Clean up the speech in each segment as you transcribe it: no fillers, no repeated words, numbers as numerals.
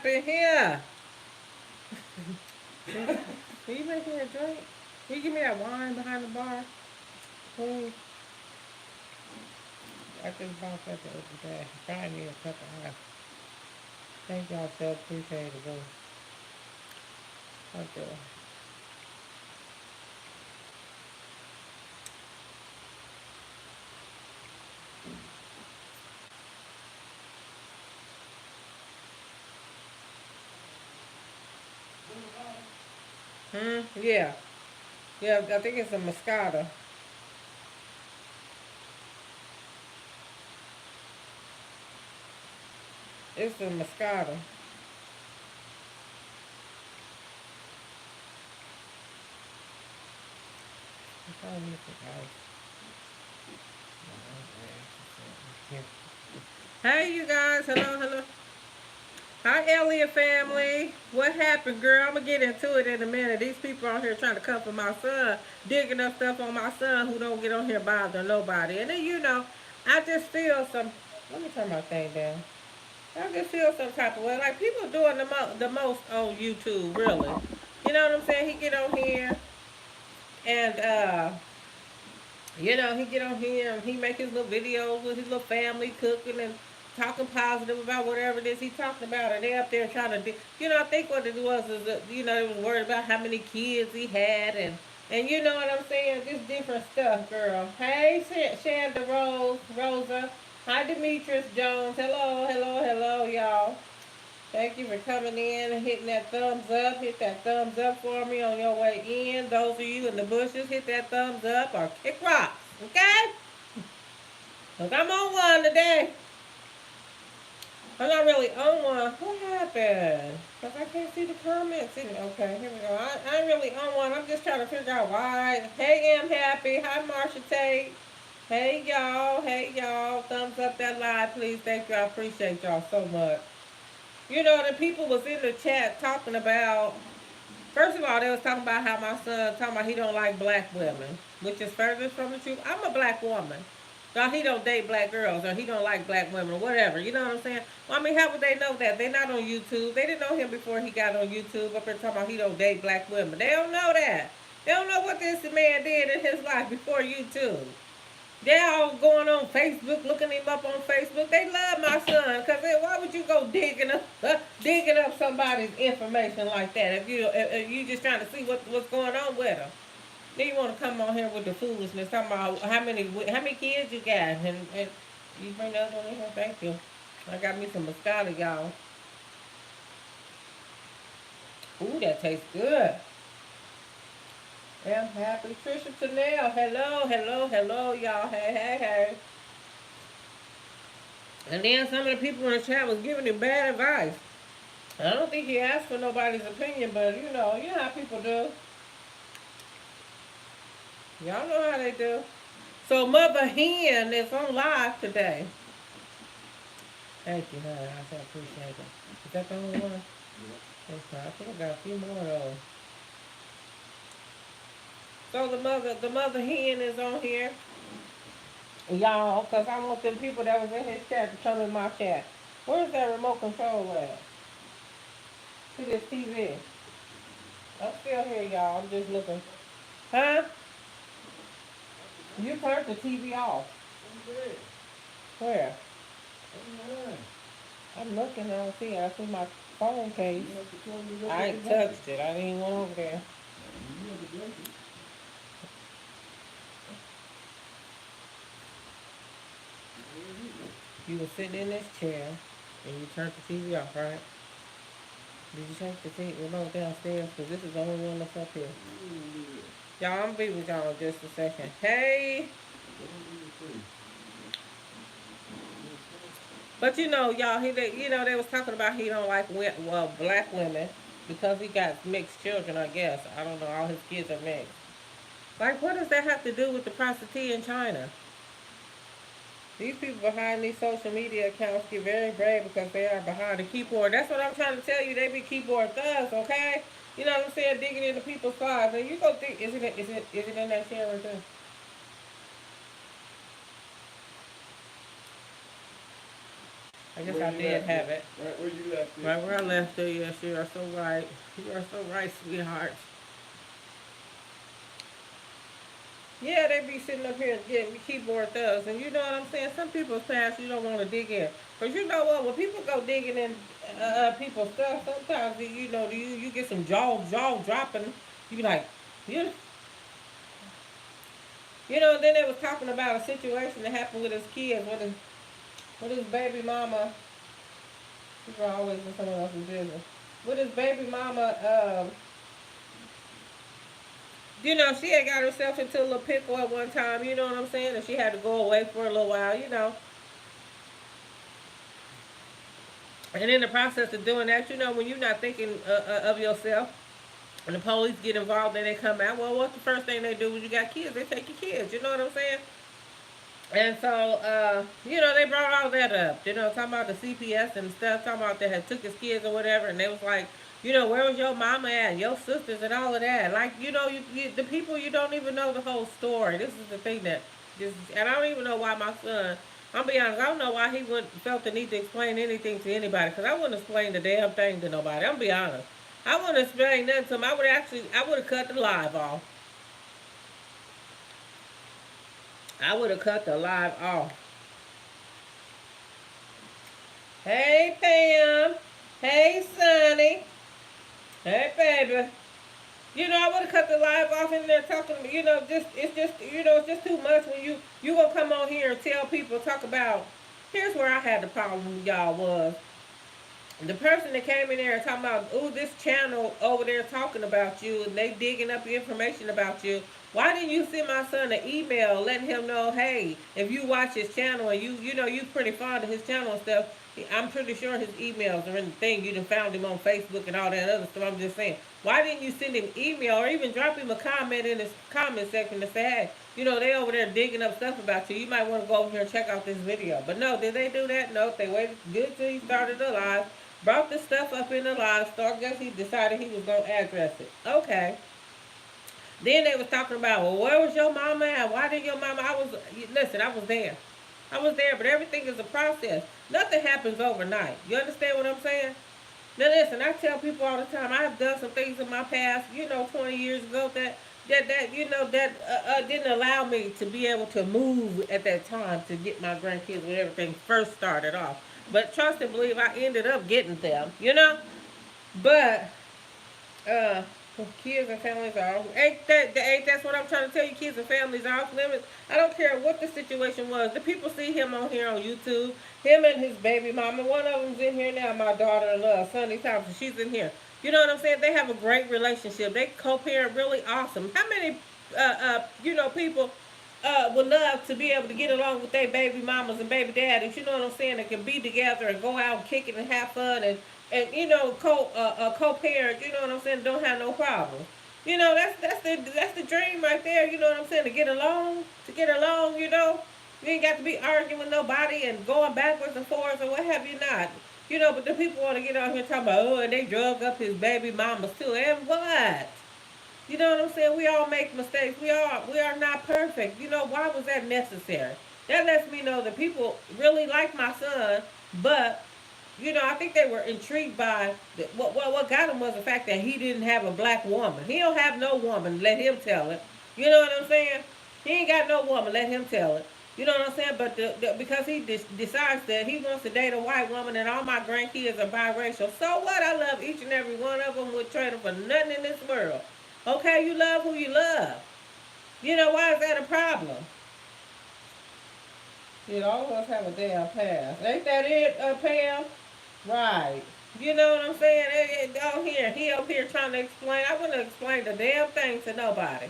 In here. Can you make me a drink? Can you give me that wine behind the bar? Please. I just bought that the other day. Buy me a cup of ice. Thank y'all so appreciate it, bro. Okay. Yeah. Yeah, I think it's a Moscato. It's a Moscato. It's all this ice. Hey, you guys. Hello, hello. Hi, Elliot family. What happened, girl? I'm gonna get into it in a minute. These people out here trying to come for my son, digging up stuff on my son who don't get on here bothering nobody. And then I just feel some. Let me turn my thing down. I just feel some type of way. Like people doing the most on YouTube, really. You know what I'm saying? He get on here and he get on here and he make his little videos with his little family cooking and talking positive about whatever it is he talking about, and they up there trying to, I think what it was is that, they was worried about how many kids he had, and you know what I'm saying, just different stuff, girl. Hey, Shanda Rosa. Hi, Demetrius Jones. Hello, hello, hello, y'all. Thank you for coming in and hitting that thumbs up. Hit that thumbs up for me on your way in. Those of you in the bushes, hit that thumbs up or kick rocks. Okay? Because I'm on one today. I'm not really on one. What happened? Because I can't see the comments. Okay, here we go. I ain't really on one. I'm just trying to figure out why. Hey, I'm happy. Hi, Marsha Tate. Hey, y'all. Hey, y'all. Thumbs up that live, please. Thank you. I appreciate y'all so much. The people was in the chat talking about. First of all, they was talking about how my son talking about he don't like black women, which is furthest from the truth. I'm a black woman. So he don't date black girls or he don't like black women or whatever. You know what I'm saying? Well, I mean, how would they know that? They not on YouTube. They didn't know him before he got on YouTube up there talking about he don't date black women. They don't know that. They don't know what this man did in his life before YouTube. They all going on Facebook, looking him up on Facebook. They love my son, cause why would you go digging up somebody's information like that if you just trying to see what's going on with them? Then you want to come on here with the foolishness, talking about how many kids you got, and you bring those one in here. Thank you. I got me some Moscato, y'all. Ooh, that tastes good. I'm happy. Trisha Tanel, hello, hello, hello, y'all. Hey, hey, hey. And then some of the people in the chat was giving him bad advice. I don't think he asked for nobody's opinion, but you know how people do. Y'all know how they do. So Mother Hen is on live today. Thank you, honey. I so appreciate it. Is that the only one? Okay, I think I got a few more of those. So the mother hen is on here, y'all, cause I want them people that was in his chat to come in my chat. Where's that remote control at? To this TV. I'm still here, y'all. I'm just looking. Huh? You turned the TV off. Where? I'm looking. I don't see it. I see my phone case. I ain't touched it. I didn't want over there. You were sitting in this chair and you turned the TV off, right? Did you take the TV remote downstairs? Because this is the only one that's up here. Y'all, I'm gonna be with y'all in just a second. Hey! But y'all, they was talking about he don't like black women because he got mixed children. I guess I don't know. All his kids are mixed. Like, what does that have to do with the prostitute in China? These people behind these social media accounts get very brave because they are behind the keyboard. That's what I'm trying to tell you. They be keyboard thugs, okay? You know what I'm saying? Digging into people's lives. And you go think, is it in that chair right there? I guess I did have it. Right where you left it. Right where I left it. Yes, you are so right. You are so right, sweetheart. Yeah, they be sitting up here getting keyboard thugs, and you know what I'm saying. Some people's past you don't want to dig in, but you know what? When people go digging in people's stuff, sometimes you get some jaw dropping. You be like, you Then they was talking about a situation that happened with his kids, with his baby mama. People are always in someone else's business. With his baby mama, she had got herself into a little pickle at one time, you know what I'm saying? And she had to go away for a little while. And in the process of doing that, when you're not thinking of yourself, and the police get involved and they come out, well, what's the first thing they do when you got kids? They take your kids, you know what I'm saying? And so, they brought all that up, talking about the CPS and stuff, talking about they had took his kids or whatever, and they was like, where was your mama at, and your sisters and all of that. Like, the people, you don't even know the whole story. This is the thing and I don't even know why my son, I'll be honest, I don't know why he wouldn't felt the need to explain anything to anybody, because I wouldn't explain the damn thing to nobody. I'm be honest. I wouldn't explain nothing to him. I would have cut the live off. I would have cut the live off. Hey, Pam. Hey, Sonny. Hey, baby. I would have cut the live off in there talking. It's just too much when you gonna come on here and tell people, talk about. Here's where I had the problem with y'all was. The person that came in there and talking about, ooh, this channel over there talking about you, and they digging up information about you. Why didn't you send my son an email letting him know, hey, if you watch his channel and you pretty fond of his channel and stuff, I'm pretty sure his emails are in the thing. You done found him on Facebook and all that other stuff. I'm just saying, why didn't you send him email or even drop him a comment in his comment section to say, hey, they over there digging up stuff about you. You might want to go over here and check out this video. But no, did they do that? No, they waited good till he started the live. Brought the stuff up in the live store. I guess he decided he was going to address it. Okay. Then they was talking about, well, where was your mama at? Why did your mama? Listen, I was there. I was there, but everything is a process. Nothing happens overnight. You understand what I'm saying? Now listen, I tell people all the time, I've done some things in my past, 20 years ago that didn't allow me to be able to move at that time to get my grandkids when everything first started off. But trust and believe, I ended up getting them, But kids and families are ain't that's what I'm trying to tell you. Kids and families are off limits. I don't care what the situation was. The people see him on here on YouTube. Him and his baby mama. One of them's in here now. My daughter-in-law, Sunny Thompson. She's in here. You know what I'm saying? They have a great relationship. They co-parent really awesome. How many people would love to be able to get along with their baby mamas and baby daddies, you know what I'm saying, that can be together and go out and kick it and have fun and co-parent, you know what I'm saying, don't have no problem. That's the dream right there, you know what I'm saying, to get along, You ain't got to be arguing with nobody and going backwards and forwards or what have you not. But the people want to get out here talking about, oh, and they drug up his baby mamas too. And what? You know what I'm saying? We all make mistakes. We are not perfect. Why was that necessary? That lets me know that people really like my son, but I think they were intrigued by what got him was the fact that he didn't have a black woman. He don't have no woman. Let him tell it. You know what I'm saying? He ain't got no woman. Let him tell it. You know what I'm saying? But because he decides that he wants to date a white woman and all my grandkids are biracial, so what? I love each and every one of them. Would trade them for nothing in this world. Okay, you love who you love. Why is that a problem? All of us have a damn past. Ain't that it, Pam? Right. You know what I'm saying? Down here, he up here trying to explain. I wouldn't explain the damn thing to nobody.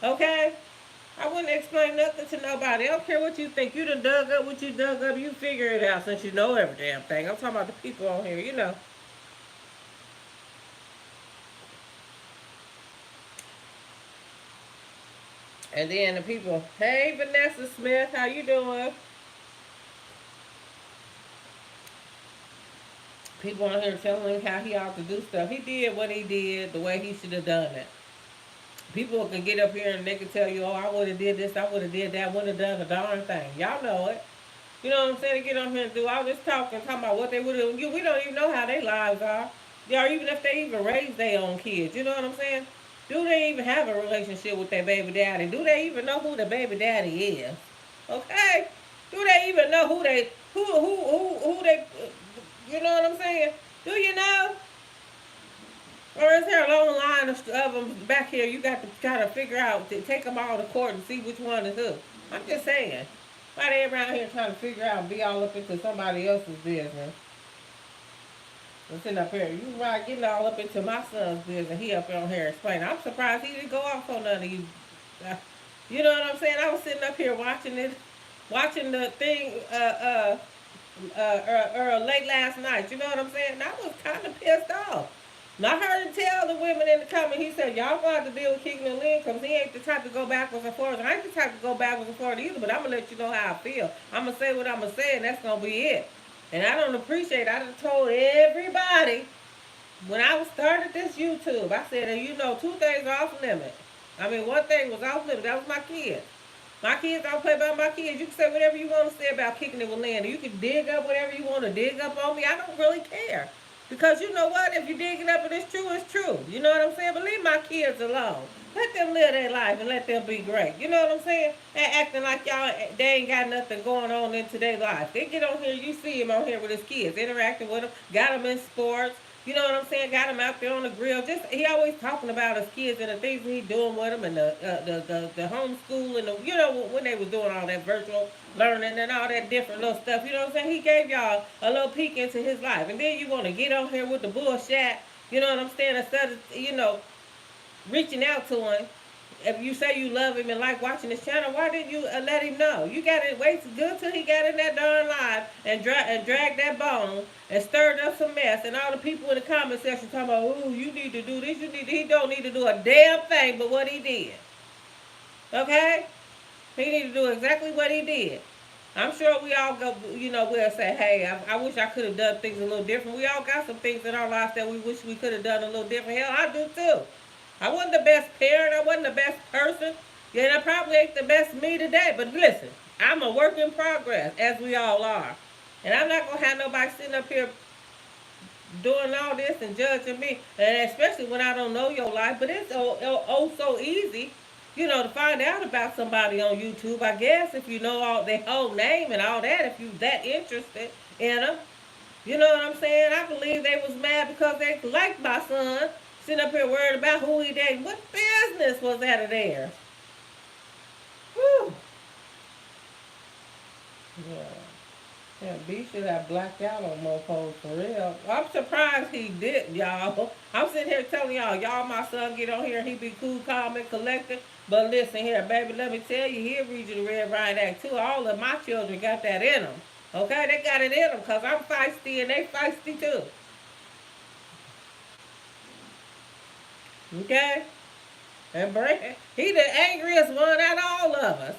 Okay? I wouldn't explain nothing to nobody. I don't care what you think. You done dug up what you dug up. You figure it out since you know every damn thing. I'm talking about the people on here, And then the people, hey, Vanessa Smith, how you doing? People on here telling him how he ought to do stuff. He did what he did the way he should have done it. People can get up here and they can tell you, oh, I would have did this, I would have did that, wouldn't have done a darn thing. Y'all know it. You know what I'm saying? To get on here and do all this talking about what they would have. We don't even know how their lives are. Or even if they even raise their own kids. You know what I'm saying? Do they even have a relationship with their baby daddy? Do they even know who the baby daddy is? Okay? Do they even know who they you know what I'm saying? Do you know? Or is there a long line of them back here you got to kind of figure out, to take them all to court and see which one is who? I'm just saying. Why they around here trying to figure out and be all up into somebody else's business? I'm sitting up here, you right getting all up into my son's business. He up on here explaining. I'm surprised he didn't go off on none of you. Uh, you know what I'm saying? I was sitting up here watching it, watching the thing late last night. You know what I'm saying? And I was kind of pissed off. And I heard him tell the women in the comment, he said, y'all going to have to deal with Keegan and Lynn because he ain't the type to go backwards and forwards. I ain't the type to go backwards and forwards either, but I'm going to let you know how I feel. I'm going to say what I'm going to say, and that's going to be it. And I don't appreciate, I done told everybody when I started this YouTube, I said, and you know, two things are off limit. I mean, one thing was off limit. That was my kids. My kids don't play about my kids. You can say whatever you want to say about kicking it with Linda. You can dig up whatever you want to dig up on me. I don't really care. Because you know what? If you dig it up and it's true, it's true. You know what I'm saying? But leave my kids alone. Let them live their life and let them be great. You know what I'm saying? And acting like y'all, they ain't got nothing going on into their life. They get on here, you see him on here with his kids, interacting with them, got them in sports. You know what I'm saying? Got him out there on the grill. Just he always talking about his kids and the things he doing with them and the homeschool and the you know when they was doing all that virtual learning and all that different little stuff. You know what I'm saying? He gave y'all a little peek into his life, and then you want to get on here with the bullshit. You know what I'm saying? Instead of reaching out to him. If you say you love him and like watching his channel, why didn't you let him know? You got to wait good till he got in that darn live and drag that bone and stirred up some mess. And all the people in the comment section talking about, "Ooh, you need to do this. You need." He don't need to do a damn thing, but what he did. Okay, he need to do exactly what he did. I'm sure we all go, we'll say, hey, I wish I could have done things a little different. We all got some things in our lives that we wish we could have done a little different. Hell, I do too. I wasn't the best parent. I wasn't the best person. Yeah, I probably ain't the best me today. But listen, I'm a work in progress, as we all are. And I'm not going to have nobody sitting up here doing all this and judging me. And especially when I don't know your life. But it's so easy, to find out about somebody on YouTube. I guess if you know all their whole name and all that, if you that interested in them. You know what I'm saying? I believe they was mad because they liked my son. Sitting up here worried about who he dated. What business was that of theirs? Whew. Yeah. Yeah, B should have blacked out on mofos for real. I'm surprised he didn't, y'all. I'm sitting here telling y'all my son get on here and he be cool, calm, and collected. But listen here, baby, let me tell you, he'll read you the Red Riot Act too. All of my children got that in them. Okay, they got it in them because I'm feisty and they feisty too. Okay? And Brand, he the angriest one out of all of us.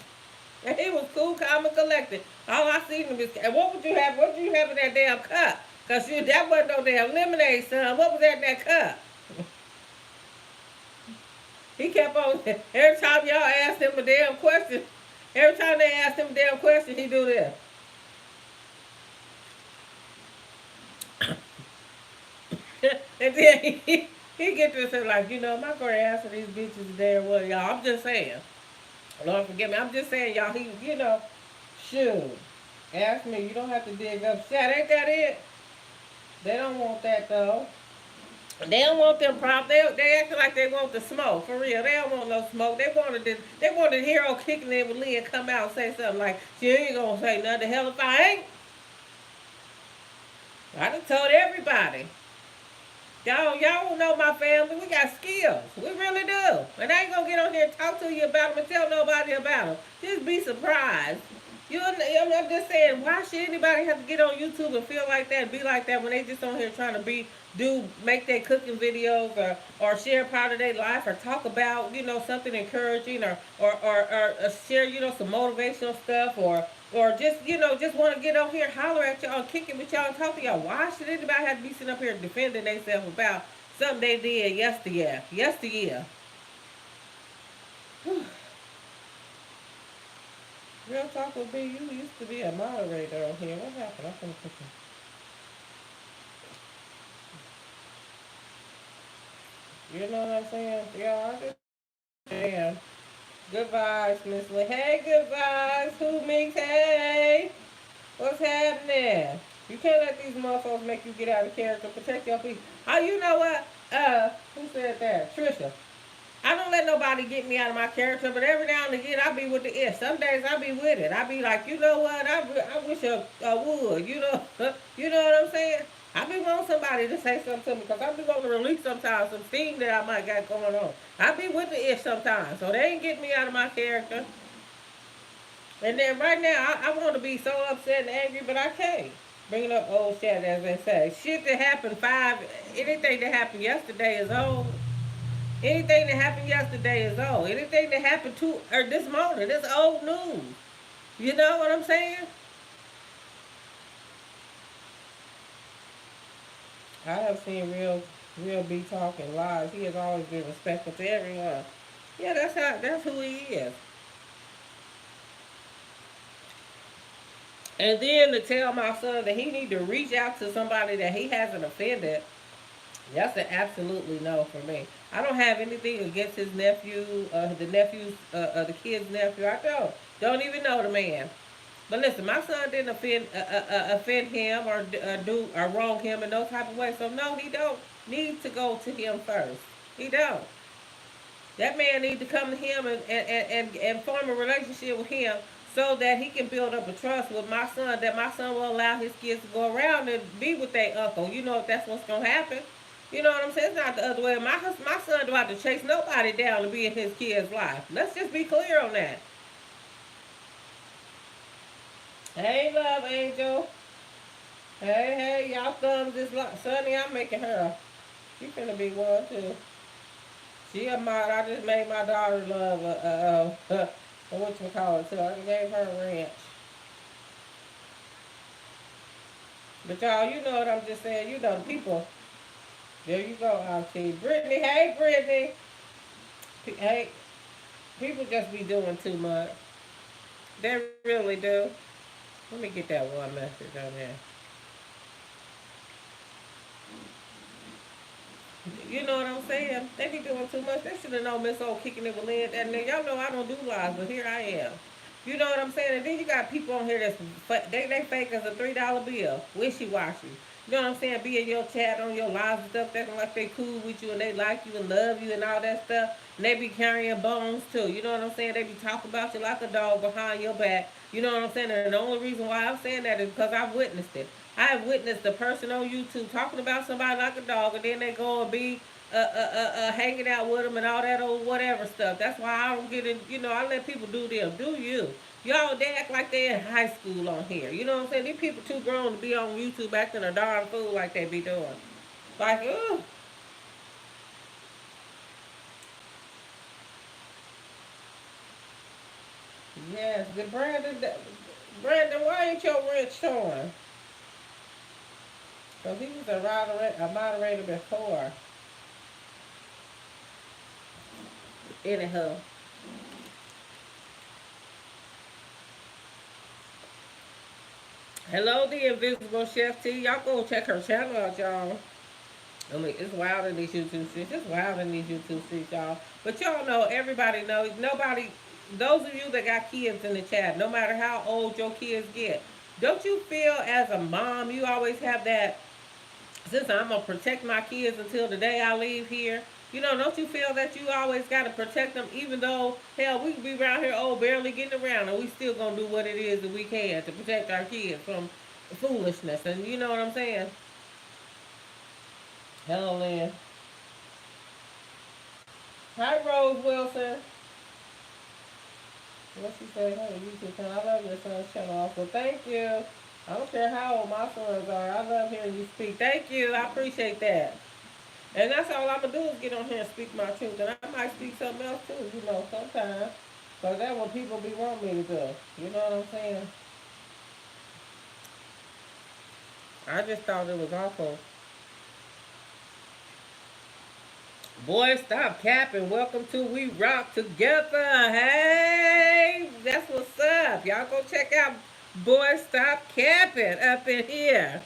And he was cool, calm, and collected. All I seen him is, and what would you have? What did you have in that damn cup? Cause that wasn't no damn lemonade, son. What was that in that cup? He kept on. Every time y'all asked him a damn question, every time they asked him a damn question, he do this. And then he get this and like, I'm gonna answer these bitches damn well, y'all. I'm just saying. Lord forgive me. I'm just saying, y'all. Shoot. Ask me. You don't have to dig up shit. Ain't that it? They don't want that though. They don't want them problems. They acting like they want the smoke for real. They don't want no smoke. They wanted Hero kicking in with Lee and come out and say something like, "She ain't gonna say nothing. The hell if I ain't." I done told everybody. Y'all don't know my family. We got skills. We really do. And I ain't gonna get on here and talk to you about them and tell nobody about them. Just be surprised. I'm just saying, why should anybody have to get on YouTube and feel like that and be like that when they just on here trying to make their cooking videos or share part of their life or talk about, something encouraging or share, some motivational stuff or just want to get on here, holler at y'all, kick it with y'all and talk to y'all. Why should anybody have to be sitting up here defending themselves about something they did yesteryear? Real talk with B, you used to be a moderator on here. What happened? I'm gonna put you know what I'm saying? Yeah, I understand. Good vibes, Miss Lee. Hey, good vibes. Who makes hey? What's happening? You can't let these motherfuckers make you get out of character. Protect your people. Oh, you know what? Who said that? Trisha. I don't let nobody get me out of my character, but every now and again I be with the it. Some days I be with it. I be like, you know what? I wish I would. You know, you know what I'm saying? I be wanting somebody to say something to me because I be going to release sometimes some things that I might got going on. I be with the it sometimes, so they ain't getting me out of my character. And then right now I want to be so upset and angry, but I can't. Bringing up old shit, as they say. Shit that happened anything that happened yesterday is old. Anything that happened yesterday is old. Anything that happened or this morning is old news. You know what I'm saying? I have seen real B talking lies. He has always been respectful to everyone. Yeah, that's who he is. And then to tell my son that he need to reach out to somebody that he hasn't offended, that's an absolutely no for me. I don't have anything against his nephew, the kid's nephew. I don't even know the man. But listen, my son didn't offend him or wrong him in no type of way. So no, he don't need to go to him first. He don't. That man need to come to him and form a relationship with him so that he can build up a trust with my son, that my son will allow his kids to go around and be with their uncle. You know if that's what's gonna happen. You know what I'm saying? It's not the other way. My son don't have to chase nobody down to be in his kid's life. Let's just be clear on that. Hey, love angel. Hey, y'all thumbs this Sonny, I'm making her. She finna be one too. She a mod. I just made my daughter love what you call it too. I gave her a ranch. But y'all, you know what I'm just saying. You know the people. There you go, Auntie Brittany. Hey, Brittany. Hey, people just be doing too much. They really do. Let me get that one message on there. You know what I'm saying? They be doing too much. They should have known Miss Old kicking it with Lynn. And then y'all know I don't do lies, but here I am. You know what I'm saying? And then you got people on here they fake as a $3 bill, wishy washy. You know what I'm saying? Be in your chat on your lives and stuff, acting like they cool with you and they like you and love you and all that stuff. And they be carrying bones too. You know what I'm saying? They be talking about you like a dog behind your back. You know what I'm saying? And the only reason why I'm saying that is because I've witnessed it. I have witnessed a person on YouTube talking about somebody like a dog, and then they go and be hanging out with them and all that old whatever stuff. That's why I don't get in. You know, I let people do them. Do you? Y'all, they act like they in high school on here. You know what I'm saying? These people too grown to be on YouTube acting a darn fool like they be doing. Like, ooh. Yes, Brandon, why ain't your rent showing? Because he was a moderator before. Anyhow. Hello, the Invisible Chef T. Y'all go check her channel out, y'all. I mean, it's wild in these YouTube streets. It's wild in these YouTube streets, y'all. But y'all know, everybody knows, nobody, those of you that got kids in the chat, no matter how old your kids get, don't you feel as a mom, you always have that, since I'm going to protect my kids until the day I leave here, you know, don't you feel that you always got to protect them, even though, hell, we could be around here, barely getting around, and we still going to do what it is that we can to protect our kids from foolishness. And you know what I'm saying? Hello, Lynn. Hi, Rose Wilson. What she say? Hey, YouTube channel. I love your son's channel also. Thank you. I don't care how old my sons are. I love hearing you speak. Thank you. I appreciate that. And that's all I'm going to do is get on here and speak my truth. And I might speak something else too, you know, sometimes. Because that's what people be wanting me to do. You know what I'm saying? I just thought it was awful. Boy, stop capping. Welcome to We Rock Together. Hey, That's what's up. Y'all go check out Boy Stop Capping up in here.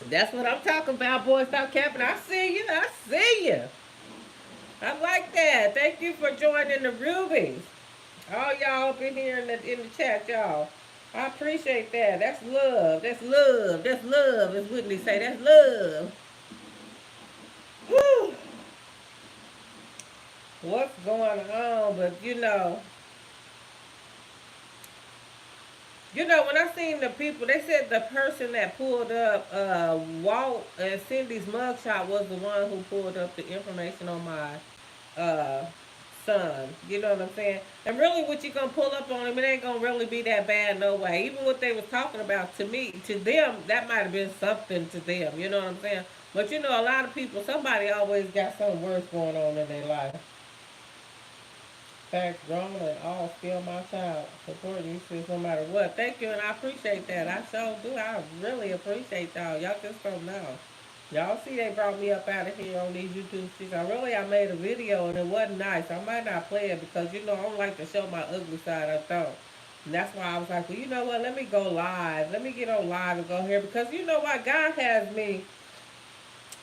That's what I'm talking about, Boy Stop Capping. I see you. I see you. I like that. Thank you for joining the Rubies. All y'all up in here in the chat, y'all. I appreciate that. That's love. That's love. That's love, as Whitney say. That's love. Whew. What's going on? But when I seen the people, they said the person that pulled up Walt and Cindy's mugshot was the one who pulled up the information on my son. You know what I'm saying? And really, what you gonna pull up on him, it ain't gonna really be that bad, no way. Even what they was talking about, to me, to them, that might have been something to them. You know what I'm saying? But a lot of people, somebody always got something worse going on in their life. Facts, grown and all, still my child. Supporting you sis, no matter what. Thank you, and I appreciate that. I sure do. I really appreciate y'all. Y'all just don't know. Y'all see they brought me up out of here on these YouTube streets. I made a video and it wasn't nice. I might not play it because I don't like to show my ugly side, I thought. And that's why I was like, well, you know what? Let me go live. Let me get on live and go here because you know what? God has me,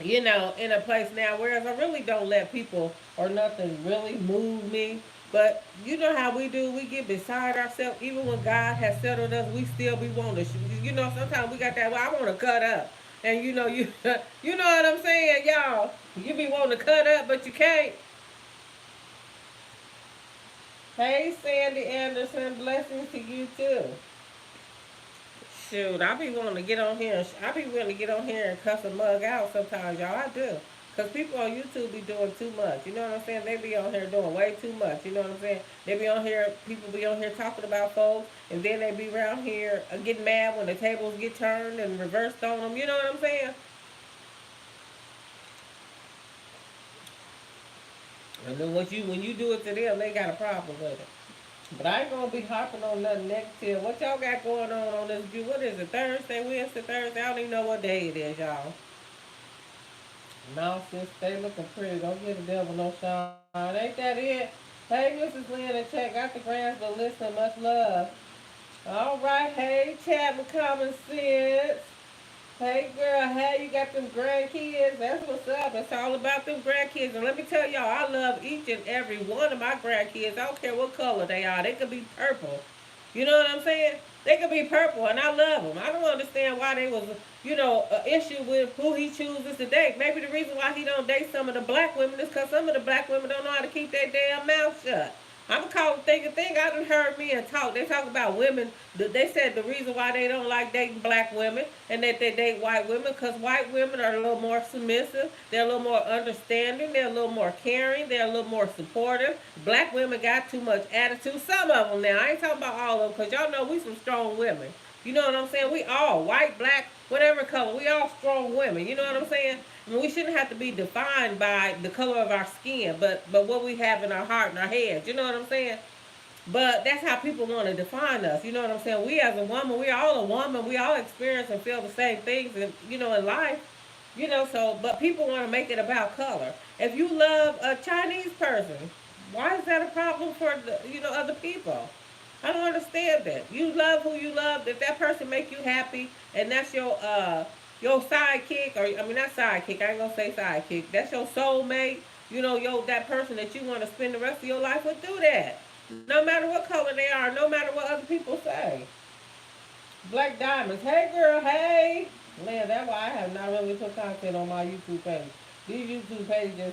in a place now, whereas I really don't let people or nothing really move me. But you know how we do, we get beside ourselves. Even when God has settled us, we still be wanting to, sometimes we got that, well, I want to cut up. And you know what I'm saying, y'all? You be wanting to cut up, but you can't. Hey, Sandy Anderson, blessings to you too. Shoot, I be wanting to get on here. I be willing to get on here and cuss a mug out sometimes, y'all. I do. Because people on YouTube be doing too much. You know what I'm saying? They be on here doing way too much. You know what I'm saying? They be on here, people be on here talking about folks, and then they be around here getting mad when the tables get turned and reversed on them. You know what I'm saying? And then when you do it to them, they got a problem with it. But I ain't gonna be hopping on nothing negative. What y'all got going on this view? What is it? Thursday, Wednesday, Thursday? I don't even know what day it is, y'all. No, sis, stay looking pretty. Don't give the devil no shine. Ain't that it? Hey, Mrs. Lynn and Chat. Got the grands, but listen, much love. All right, hey, Chapman Common Sense. Hey, girl, hey, you got them grandkids. That's what's up. It's all about them grandkids. And let me tell y'all, I love each and every one of my grandkids. I don't care what color they are. They could be purple. You know what I'm saying? They could be purple, and I love them. I don't understand why they was, an issue with who he chooses to date. Maybe the reason why he don't date some of the black women is because some of the black women don't know how to keep their damn mouth shut. I'm gonna call it thing a thing. I done heard men talk. They talk about women. They said the reason why they don't like dating black women and that they date white women because white women are a little more submissive. They're a little more understanding. They're a little more caring. They're a little more supportive. Black women got too much attitude. Some of them now. I ain't talking about all of them because y'all know we some strong women. You know what I'm saying? We all white, black, whatever color. We all strong women. You know what I'm saying? I mean, we shouldn't have to be defined by the color of our skin, but what we have in our heart and our heads. You know what I'm saying? But that's how people want to define us. You know what I'm saying? We as a woman, we all a woman. We all experience and feel the same things, in life. So but people want to make it about color. If you love a Chinese person, why is that a problem for other people? I don't understand that. You love who you love. If that person make you happy, and that's your sidekick, or I mean not sidekick. I ain't gonna say sidekick. That's your soulmate. That person that you want to spend the rest of your life with. Do that. No matter what color they are. No matter what other people say. Black Diamonds. Hey girl. Hey. Man, that's why I have not really put content on my YouTube page. These YouTube pages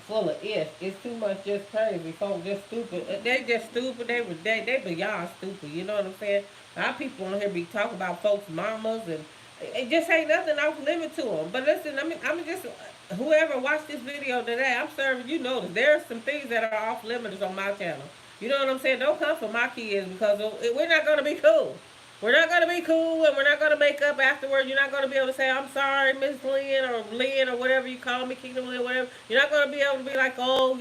full of it. It's too much just crazy. Folks just stupid. They just stupid. They beyond stupid. You know what I'm saying? Our people on here be talking about folks' mamas and it just ain't nothing off limit to them. But listen, I'm just whoever watched this video today, I'm serving you notice. There's some things that are off limits on my channel. You know what I'm saying? Don't come for my kids because we're not gonna be cool. We're not going to be cool and we're not going to make up afterwards. You're not going to be able to say, I'm sorry, Miss Lynn or whatever you call me, Kingdom Lynn, whatever. You're not going to be able to be like, oh,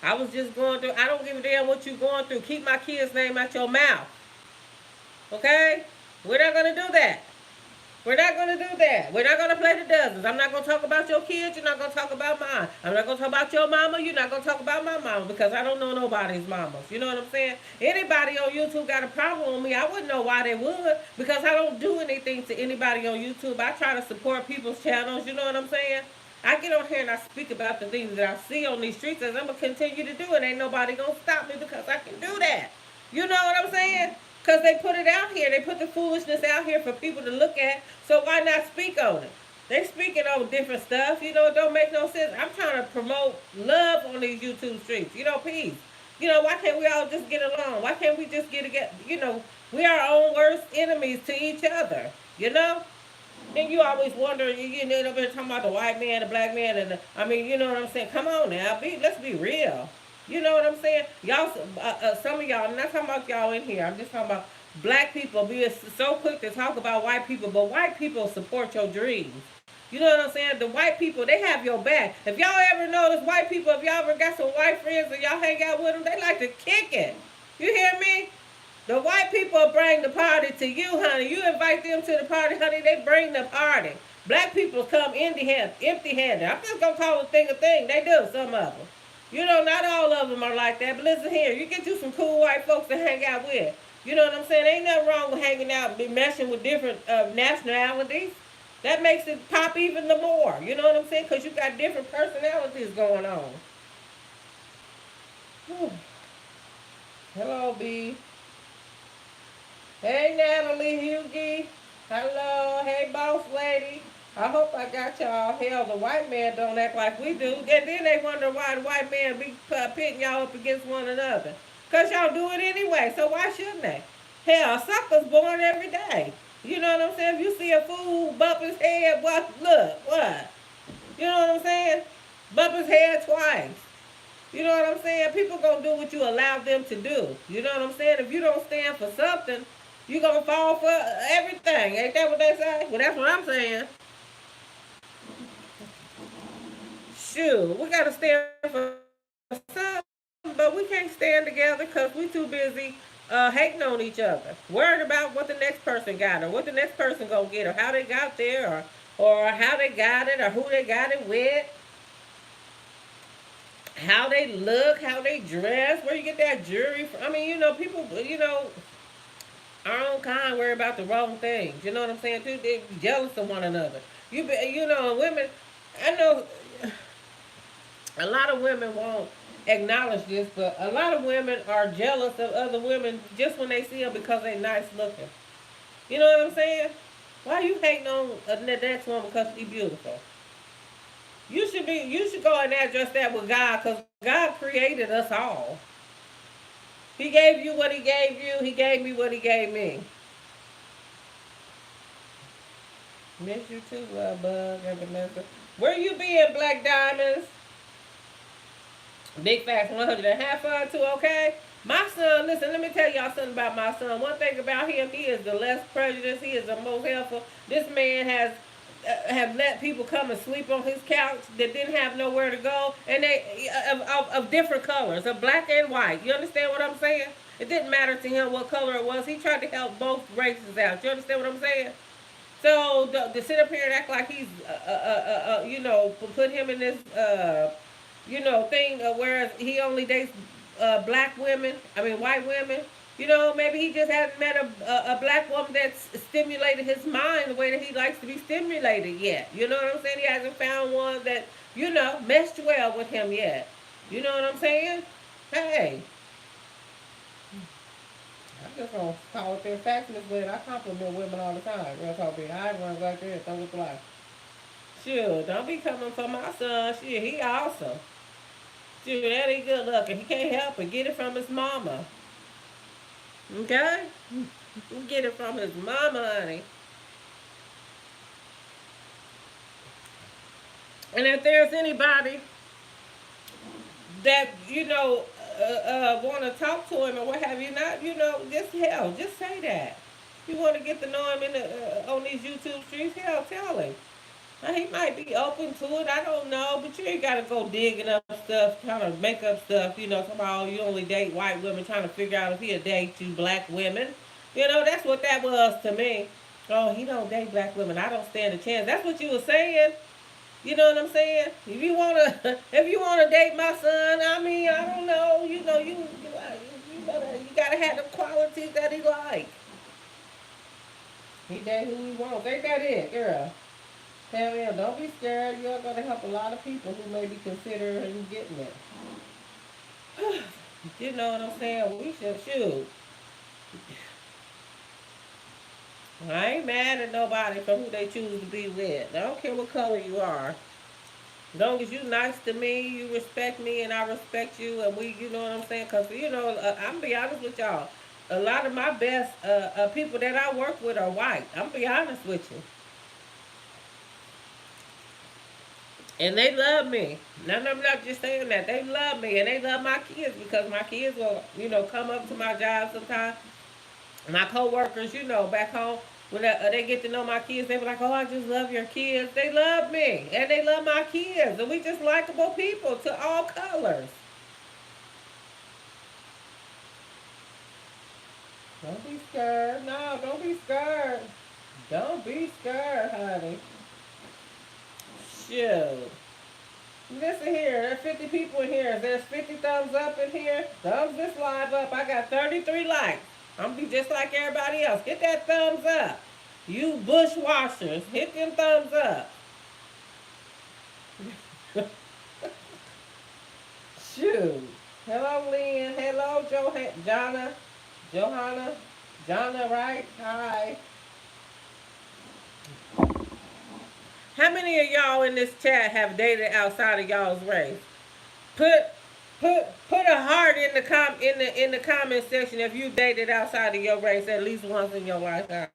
I was just going through. I don't give a damn what you're going through. Keep my kid's name out your mouth. Okay? We're not going to do that. We're not going to do that. We're not going to play the dozens. I'm not going to talk about your kids. You're not going to talk about mine. I'm not going to talk about your mama. You're not going to talk about my mama because I don't know nobody's mamas. You know what I'm saying? Anybody on YouTube got a problem with me, I wouldn't know why they would because I don't do anything to anybody on YouTube. I try to support people's channels. You know what I'm saying? I get on here and I speak about the things that I see on these streets as I'm going to continue to do it. Ain't nobody going to stop me because I can do that. You know what I'm saying? Because they put it out here. They put the foolishness out here for people to look at. So why not speak on it? They speaking on different stuff. You know, it don't make no sense. I'm trying to promote love on these YouTube streets. You know, peace. You know, why can't we all just get along? Why can't we just get together? You know, we are our own worst enemies to each other. You know? Then you always wonder, you know, up here talking about the white man, the black man, and I mean, you know what I'm saying? Come on now, let's be real. You know what I'm saying? Y'all, some of y'all, I'm not talking about y'all in here. I'm just talking about black people being so quick to talk about white people, but white people support your dreams. You know what I'm saying? The white people, they have your back. If y'all ever notice white people, if y'all ever got some white friends and y'all hang out with them, they like to kick it. You hear me? The white people bring the party to you, honey. You invite them to the party, honey, they bring the party. Black people come empty-handed. I'm just going to call a thing. They do, some of them. You know, not all of them are like that. But listen here, you get you some cool white folks to hang out with. You know what I'm saying? Ain't nothing wrong with hanging out and meshing with different nationalities. That makes it pop even the more. You know what I'm saying? Because you got different personalities going on. Whew. Hello, B. Hey, Natalie Hughie. Hello. Hey, boss lady. I hope I got y'all. Hell, the white man don't act like we do. And then they wonder why the white man be pitting y'all up against one another. Because y'all do it anyway, so why shouldn't they? Hell, a sucker's born every day. You know what I'm saying? If you see a fool bump his head, what? Look, what? You know what I'm saying? Bump his head twice. You know what I'm saying? People gonna do what you allow them to do. You know what I'm saying? If you don't stand for something, you gonna fall for everything. Ain't that what they say? Well, that's what I'm saying. Shoot, we gotta stand for something, but we can't stand together because we too busy hating on each other, worried about what the next person got or what the next person gonna get or how they got there or how they got it or who they got it with, how they look, how they dress, where you get that jewelry from. I mean, you know, people, you know, our own kind worry about the wrong things. You know what I'm saying? Too, they jealous of one another. You know, women. I know a lot of women won't acknowledge this, but a lot of women are jealous of other women just when they see them because they nice looking. You know what I'm saying? Why you hating on the next one because she beautiful? You should go and address that with God because God created us all. He gave you what he gave you. He gave me what he gave me. Miss you too, love bug and Vanessa. Where you been, Black Diamonds? Big facts 100 and have fun too, okay? My son, listen, let me tell y'all something about my son. One thing about him, he is the less prejudiced. He is the most helpful. This man has have let people come and sleep on his couch that didn't have nowhere to go, and they of different colors, of black and white. You understand what I'm saying? It didn't matter to him what color it was. He tried to help both races out. You understand what I'm saying? So to sit up here and act like he's, you know, put him in this, you know, thing, whereas he only dates black women, I mean white women. You know, maybe he just hasn't met a black woman that's stimulated his mind the way that he likes to be stimulated yet. You know what I'm saying? He hasn't found one that, you know, meshed well with him yet. You know what I'm saying? Hey, I'm just gonna call it their facts, Miss Lynn. I compliment women all the time. Real talk, be I run like this, throw it fly. Sure, don't be coming for my son. Shit, he awesome. Sure, that ain't good looking. He can't help it. Get it from his mama. Okay? Get it from his mama, honey. And if there's anybody that, you know, want to talk to him or what have you not, you know, just hell, just say that. You want to get to know him in on these YouTube streets, hell, tell him. Now, he might be open to it, I don't know, but you ain't got to go digging up stuff, trying to make up stuff, you know, somehow you only date white women, trying to figure out if he'll date you black women. You know, that's what that was to me. Oh, he don't date black women. I don't stand a chance. That's what you were saying. You know what I'm saying? If you wanna, if you wanna date my son, I mean, I don't know. You know, you gotta have the qualities that he like. He date who he wants. Ain't that it, girl? Hell yeah! Don't be scared. You're gonna help a lot of people who may be considering getting it. You know what I'm saying? We should shoot. I ain't mad at nobody for who they choose to be with. I don't care what color you are. As long as you nice to me, you respect me, and I respect you, and we, you know what I'm saying? Cause you know, I'm gonna be honest with y'all. A lot of my best people that I work with are white. I'm gonna be honest with you, and they love me. None of them not just saying that. They love me, and they love my kids because my kids will, you know, come up to my job sometimes. My coworkers, you know, back home, when they get to know my kids, they be like, "Oh, I just love your kids." They love me, and they love my kids, and we just likable people to all colors. Don't be scared. No, don't be scared. Don't be scared, honey. Shoot. Listen here, there's 50 people in here. There's 50 thumbs up in here. Thumbs this live up. I got 33 likes. I'm gonna be just like everybody else. Hit that thumbs up. You bushwashers, hit them thumbs up. Shoot. Hello, Lynn. Hello, Johanna. Johanna. Jonna, right? Hi. How many of y'all in this chat have dated outside of y'all's race? Put put a heart in the comment section if you dated outside of your race at least once in your lifetime.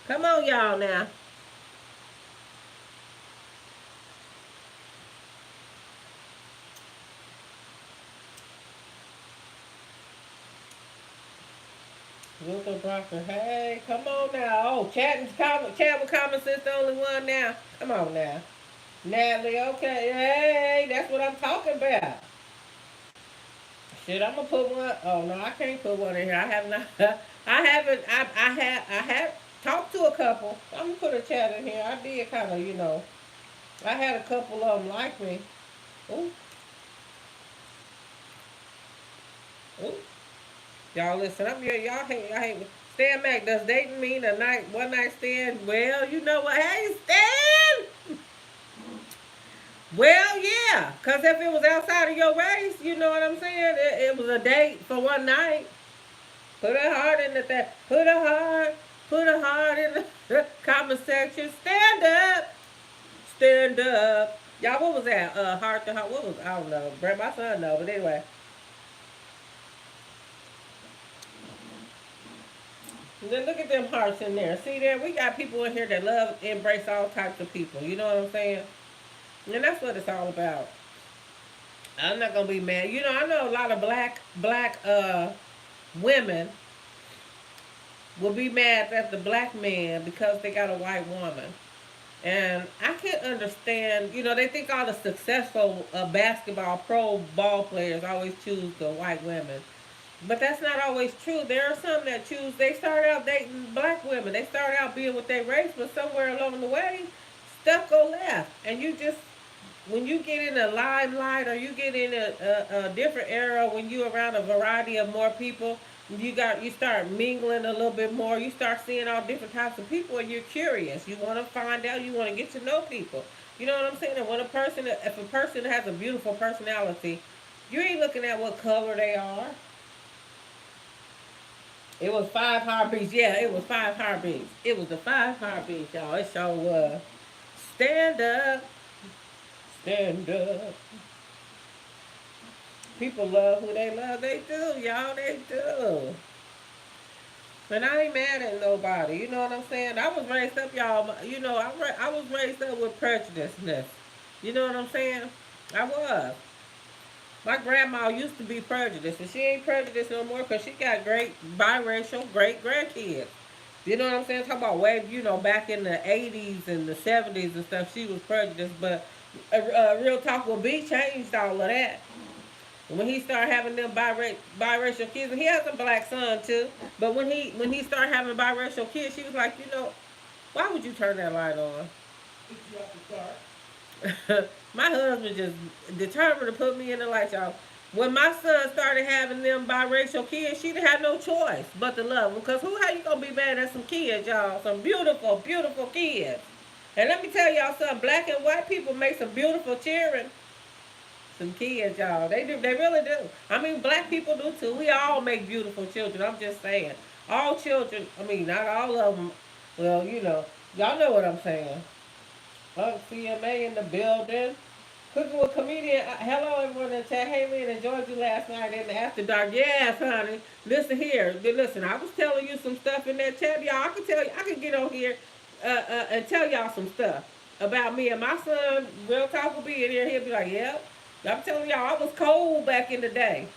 Come on, y'all now. Wilton Brocker, hey, come on now. Oh, chat with comment sense the only one now. Come on now. Natalie, okay, hey, that's what I'm talking about. Shit, I'm gonna put one. Oh no, I can't put one in here. I have not. I haven't. I have talked to a couple. I'm gonna put a chat in here. I did kind of, you know. I had a couple of them like me. Ooh, ooh. Y'all listen. I'm here. Y'all hate me. Stan Mac, does dating mean a one night stand? Well, you know what? Hey, Stan. Well, yeah. Cause if it was outside of your race, you know what I'm saying. It was a date for one night. Put a heart in the thing. Put a heart in the comment section. Stand up. Stand up. Y'all, what was that? Heart to heart. What was, I don't know. Brett, my son know, but anyway. Then look at them hearts in there. See there? We got people in here that love, embrace all types of people. You know what I'm saying? And that's what it's all about. I'm not gonna be mad. You know, I know a lot of black women will be mad at the black man because they got a white woman. And I can't understand, you know, they think all the successful basketball pro ball players always choose the white women. But that's not always true. There are some that choose, they start out dating black women. They start out being with their race, but somewhere along the way, stuff go left. And you just, when you get in a limelight or you get in a different era when you're around a variety of more people, you start mingling a little bit more. You start seeing all different types of people, and you're curious. You want to find out. You want to get to know people. You know what I'm saying? And when if a person has a beautiful personality, you ain't looking at what color they are. It was five heartbeats. Yeah, it was five heartbeats. It was the five heartbeats, y'all. It sure was. Stand up. Stand up. People love who they love. They do, y'all. They do. And I ain't mad at nobody. You know what I'm saying? I was raised up, y'all. You know, I was raised up with prejudiceness. You know what I'm saying? I was. My grandma used to be prejudiced, but she ain't prejudiced no more because she got great biracial great grandkids. You know what I'm saying? Talk about way, you know, back in the 80s and the 70s and stuff, she was prejudiced. But real talk will be changed all of that. When he started having them biracial kids, and he has a black son too. But when he started having biracial kids, she was like, you know, Why would you turn that light on? My husband just determined to put me in the light, y'all. When my son started having them biracial kids, she didn't have no choice but to love them. Because how you going to be mad at some kids, y'all? Some beautiful, beautiful kids. And let me tell y'all something. Black and white people make some beautiful children. Some kids, y'all. They do. They really do. I mean, black people do too. We all make beautiful children. I'm just saying. All children, I mean, not all of them. Well, y'all know what I'm saying. CMA in the building. Cooking with comedian. Hello, everyone in chat. Hey, man, enjoyed you last night in the After Dark. Yes, honey. Listen here. Listen, I was telling you some stuff in that chat, y'all. I can tell you. I can get on here and tell y'all some stuff about me and my son. Real talk will be in here. He'll be like, "Yep." I'm telling y'all, I was cold back in the day.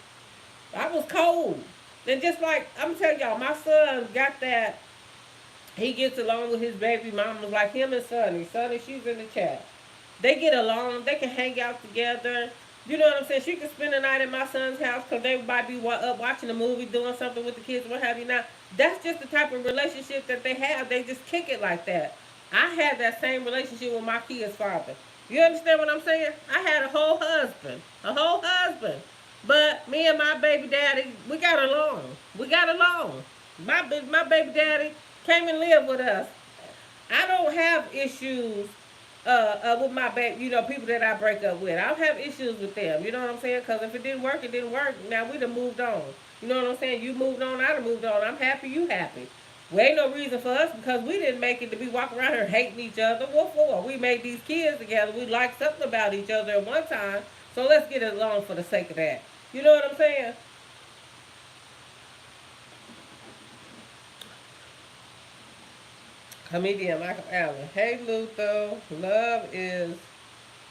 I was cold. And just like I'm telling y'all, my son got that. He gets along with his baby mama like him and Sonny. Sonny, she's in the chat. They get along. They can hang out together. You know what I'm saying? She can spend the night at my son's house because they might be up watching a movie, doing something with the kids, what have you. Now, that's just the type of relationship that they have. They just kick it like that. I had that same relationship with my kid's father. You understand what I'm saying? I had a whole husband. A whole husband. But me and my baby daddy, we got along. We got along. My baby daddy came and lived with us. I don't have issues with my people that I break up with. I don't have issues with them. You know what I'm saying? Because if it didn't work, it didn't work. Now we done moved on. You know what I'm saying? You moved on, I done moved on. I'm happy, you happy. Well, ain't no reason for us because we didn't make it to be walking around here hating each other. What for? We made these kids together. We liked something about each other at one time. So let's get along for the sake of that. You know what I'm saying? Comedian Michael Allen. Hey, Luther. Love is,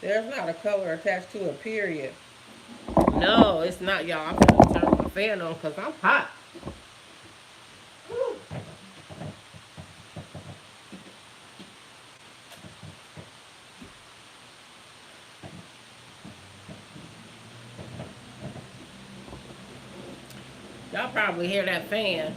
there's not a color attached to it, period. No, it's not, y'all. I'm going to turn my fan on because I'm hot. Y'all probably hear that fan.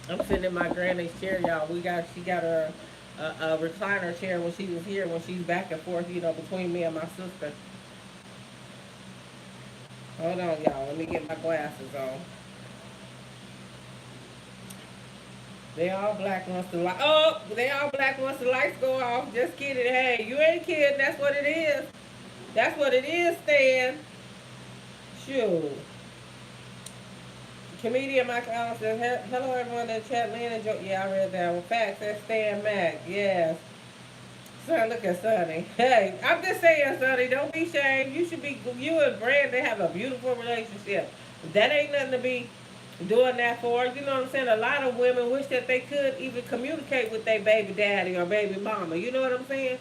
I'm sitting in my granny's chair, y'all. She got a recliner chair when she was here, when she's back and forth, between me and my sister. Hold on, y'all. Let me get my glasses on. They all black once the light. Oh, they all black once the lights go off. Just kidding. Hey, you ain't kidding. That's what it is. That's what it is, Stan. Shoot. Comedian Michael Allen says, hello everyone in the chat. Lynn and Joe. Yeah, I read that one. Facts. That's Stan Mac. Yes. Son, look at Sonny. Hey, I'm just saying, Sonny, don't be ashamed. You and Brandon have a beautiful relationship. That ain't nothing to be doing that for. You know what I'm saying? A lot of women wish that they could even communicate with their baby daddy or baby mama. You know what I'm saying?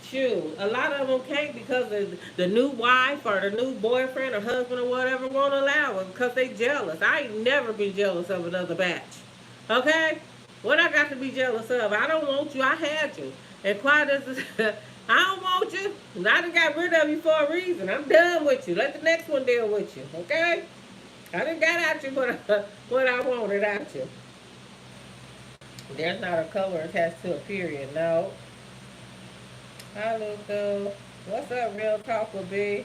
Shoot, a lot of them can't because the new wife or the new boyfriend or husband or whatever won't allow it because they jealous. I ain't never been jealous of another batch. Okay? What I got to be jealous of? I don't want you. I had you. And quiet as I don't want you. I done got rid of you for a reason. I'm done with you. Let the next one deal with you. Okay? I done got at you what I wanted at you. There's not a color attached to a period. No. Hi, Luco. What's up, Real Talk with B?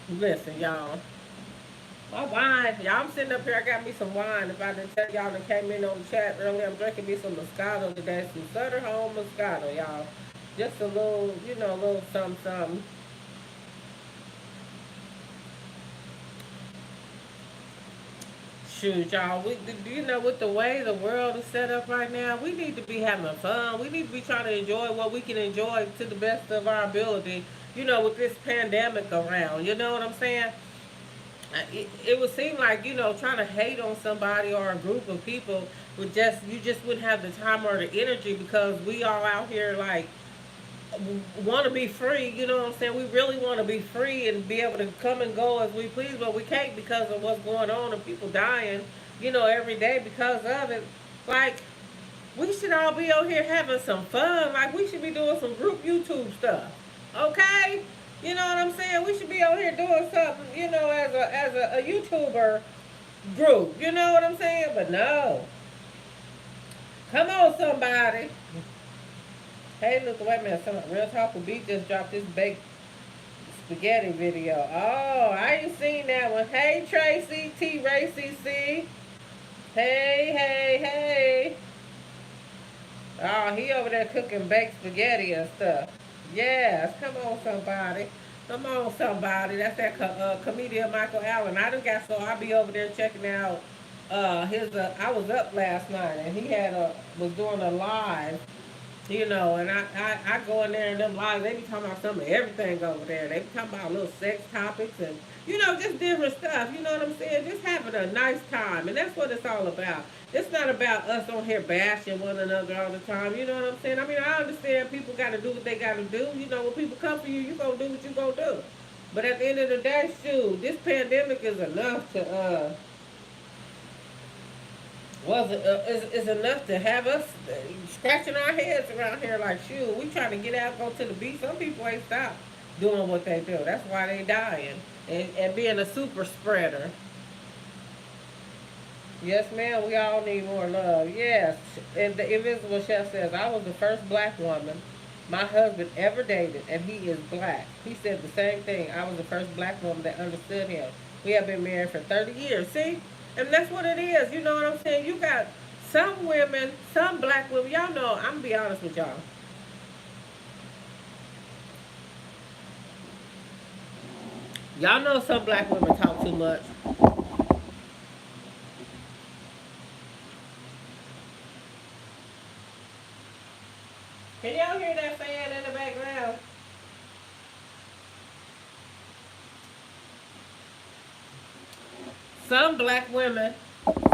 Listen, y'all. My wine, y'all, I'm sitting up here. I got me some wine. If I didn't tell y'all that came in on the chat earlier, I'm drinking me some Moscato today. Some Sutter Home Moscato, y'all. Just a little, a little something, something. Shoot, y'all. With the way the world is set up right now, we need to be having fun. We need to be trying to enjoy what we can enjoy to the best of our ability, with this pandemic around. You know what I'm saying? It would seem like trying to hate on somebody or a group of people you just wouldn't have the time or the energy because we all out here like want to be free. You know what I'm saying? We really want to be free and be able to come and go as we please, but we can't because of what's going on and people dying every day because of it. Like, we should all be out here having some fun. Like, we should be doing some group YouTube stuff. Okay? You know what I'm saying? We should be out here doing something, as a YouTuber group. You know what I'm saying? But no. Come on, somebody. Hey, look, wait a minute. Real Talk with B just dropped this baked spaghetti video. Oh, I ain't seen that one. Hey, Tracy T. Ray CC. Hey, hey, hey. Oh, he over there cooking baked spaghetti and stuff. Yes, come on, somebody. Come on, somebody. That's that comedian Michael Allen. I done got so I be over there checking out his. I was up last night and he was doing a live. And I go in there and them lives, they be talking about some of everything over there. They be talking about little sex topics and, just different stuff. You know what I'm saying? Just having a nice time. And that's what it's all about. It's not about us on here bashing one another all the time. You know what I'm saying? I mean, I understand people got to do what they got to do. When people come for you, you going to do what you going to do. But at the end of the day, shoot, this pandemic is enough to, is enough to have us scratching our heads around here like, shoot, we trying to get out, go to the beach. Some people ain't stopped doing what they do. That's why they dying and being a super spreader. Yes, ma'am, we all need more love. Yes. And the Invisible Chef says, I was the first black woman my husband ever dated, and he is black. He said the same thing. I was the first black woman that understood him. We have been married for 30 years. See? And that's what it is. You know what I'm saying? You got some women, some black women. Y'all know, I'm going to be honest with y'all. Y'all know some black women talk too much. Can y'all hear that fan in the background? Some black women,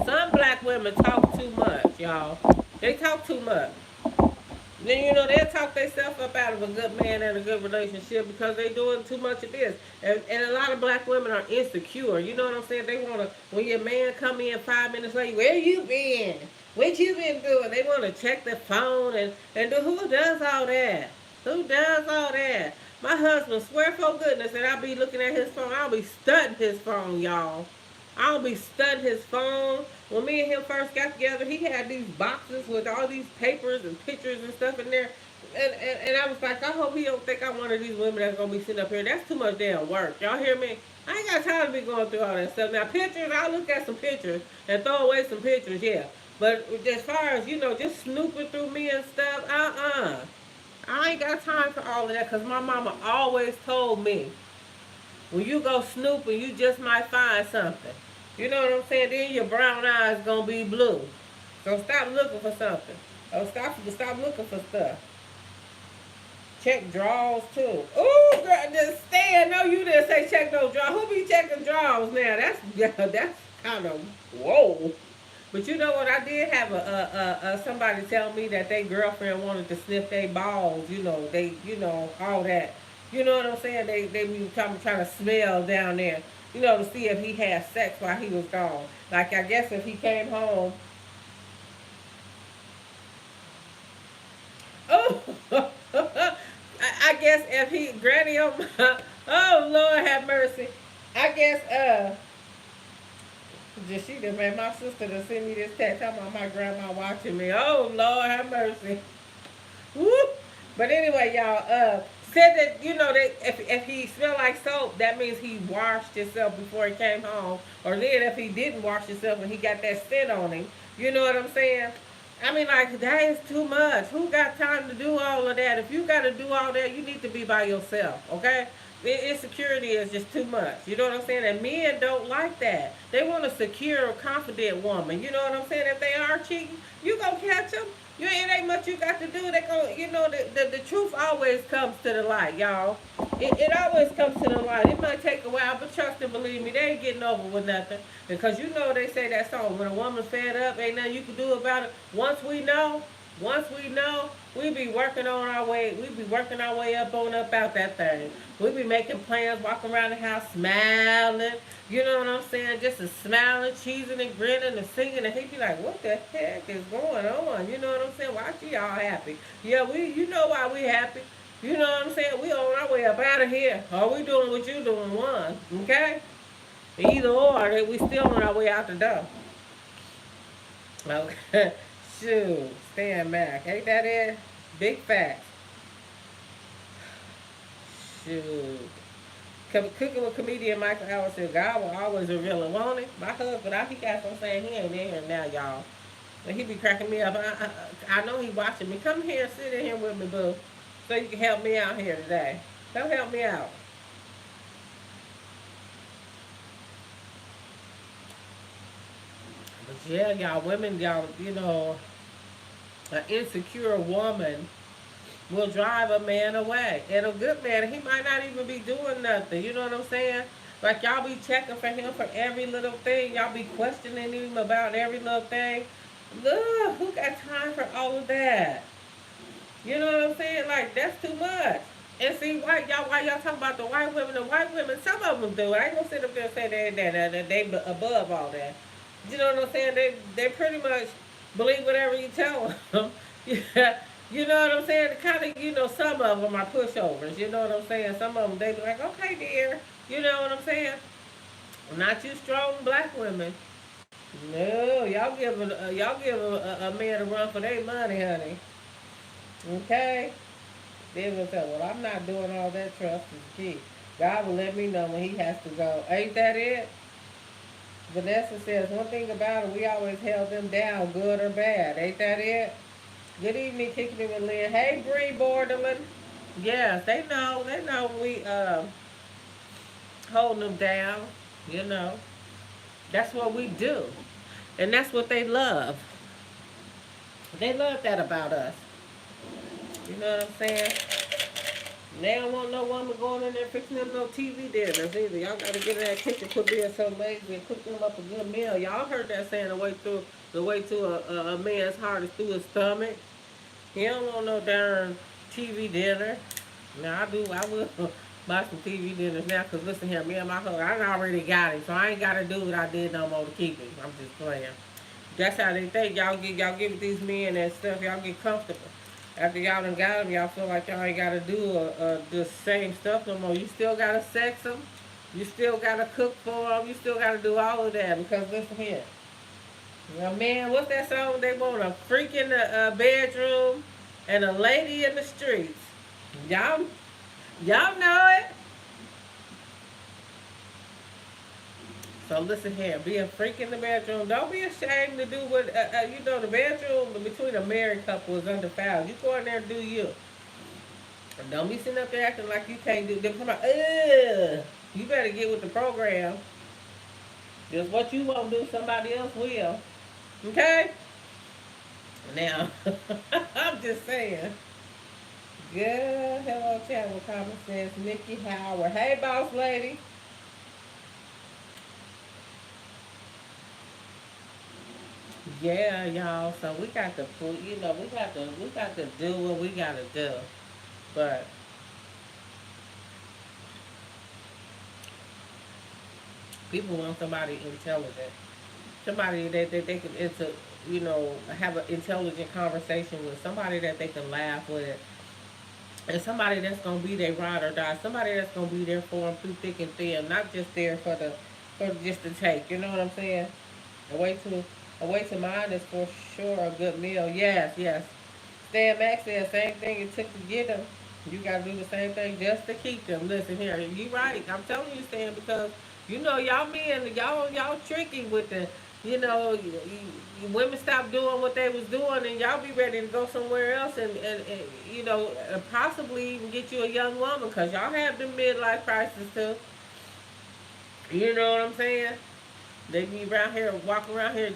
some black women talk too much, y'all. They talk too much. Then they'll talk themselves up out of a good man and a good relationship because they doing too much of this. And a lot of black women are insecure. You know what I'm saying? They wanna when your man come in 5 minutes later, where you been? What you been doing? They wanna check the phone and do who does all that? Who does all that? My husband swear for goodness that I'll be looking at his phone. I'll be studying his phone, y'all. I'll be studying his phone. When me and him first got together, he had these boxes with all these papers and pictures and stuff in there. And I was like, I hope he don't think I'm one of these women that's going to be sitting up here. That's too much damn work. Y'all hear me? I ain't got time to be going through all that stuff. Now, pictures, I'll look at some pictures and throw away some pictures, yeah. But as far as, just snooping through me and stuff, I ain't got time for all of that because my mama always told me, when you go snooping, you just might find something. You know what I'm saying? Then your brown eyes gonna be blue. So stop looking for something. Oh, stop looking for stuff. Check drawers too. Ooh, girl, just stay. No, you didn't say check no drawers. Who be checking drawers now? That's kind of whoa. But you know what? I did have somebody tell me that their girlfriend wanted to sniff their balls. All that. You know what I'm saying? They be trying to smell down there. To see if he had sex while he was gone. Like I guess if he came home. Oh, I guess if he Granny, oh Lord have mercy. I guess just she just made my sister to send me this text. Talking about my grandma watching me. Oh Lord have mercy. Woo. But anyway, y'all, said that that if he smelled like soap, that means he washed himself before he came home. Or then if he didn't wash himself and he got that scent on him, you know what I'm saying? I mean, like, that is too much. Who got time to do all of that? If you got to do all that, you need to be by yourself, okay? Insecurity is just too much. You know what I'm saying? And men don't like that. They want a secure, confident woman. You know what I'm saying? If they are cheating, you gonna catch them. It ain't much you got to do. They go, the truth always comes to the light, y'all. It always comes to the light. It might take a while, but trust and believe me, they ain't getting over with nothing. Because they say that song, when a woman's fed up, ain't nothing you can do about it. Once we know, we be working on our way. We be working our way up out that thing. We be making plans, walking around the house, smiling. You know what I'm saying? Just a smiling, cheesing and grinning and singing. And he be like, what the heck is going on? You know what I'm saying? Why she all happy? Yeah, you know why we happy. You know what I'm saying? We on our way up out of here. Are we doing what you doing? One, okay? Either or, we still on our way out the door. Okay. Shoot, stand back. Ain't that it? Big facts. Shoot. Cooking with comedian Michael Howard said, God will always reveal it, won't it? My husband, he got some saying he ain't in here now, y'all. And he be cracking me up. I know he watching me. Come here, sit in here with me, boo. So you can help me out here today. Come help me out. But yeah, y'all, women, y'all, an insecure woman will drive a man away. And a good man, he might not even be doing nothing. You know what I'm saying? Like y'all be checking for him for every little thing. Y'all be questioning him about every little thing. Look, who got time for all of that? You know what I'm saying? Like that's too much. And see, why y'all talking about the white women, some of them do. I ain't gonna sit up there and say they above all that. You know what I'm saying? They pretty much believe whatever you tell them. Yeah. You know what I'm saying? Kind of, some of them are pushovers. You know what I'm saying? Some of them, they be like, okay, dear. You know what I'm saying? Not you strong black women. No, y'all give a man a run for their money, honey. Okay? They will say, well, I'm not doing all that. Trust is key. God will let me know when he has to go. Ain't that it? Vanessa says, one thing about it, we always held them down, good or bad. Ain't that it? Good evening, Kicking It with Lynn. Hey, Bree Borderland. Yes, they know. They know we holding them down. You know, that's what we do. And that's what they love. They love that about us. You know what I'm saying? They don't want no woman going in there fixing them no TV dinners either. Y'all got to get in that kitchen, quit being so lazy, and cook them up a good meal. Y'all heard that saying, the way to a man's heart is through his stomach. He don't want no darn TV dinner. Now I do. I will buy some TV dinners now. Cause listen here, me and my husband, I already got it, so I ain't gotta do what I did no more to keep it. I'm just playing. That's how they think. Y'all give these men that stuff. Y'all get comfortable. After y'all done got them, y'all feel like y'all ain't gotta do the same stuff no more. You still gotta sex them. You still gotta cook for them. You still gotta do all of that. Because listen here. Now, man, what's that song? They want a freak in the bedroom and a lady in the streets. Y'all, y'all know it. So listen here, be a freak in the bedroom. Don't be ashamed to do what the bedroom between a married couple is undefiled. You go in there and do you. And don't be sitting up there acting like you can't do. Them come out, ugh. You better get with the program. Just what you won't do, somebody else will. Okay? Now, I'm just saying. Good. Hello, chat with common sense. Nikki Howard. Hey, boss lady. Yeah, y'all. So we got to put, we got to do what we got to do. But people want somebody intelligent, somebody that they can have an intelligent conversation with, somebody that they can laugh with, and somebody that's gonna be their ride or die, somebody that's gonna be there for them through thick and thin, not just there for just to take. You know what I'm saying? A way to a way to mine is for sure a good meal. Yes, yes. Stan Max said same thing it took to get them. You gotta do the same thing just to keep them. Listen here, you right. I'm telling you, Stan, because y'all men, y'all tricky with the, women stop doing what they was doing, and y'all be ready to go somewhere else, and possibly even get you a young woman, cause y'all have them midlife crisis too. You know what I'm saying? They be around here, walking around here,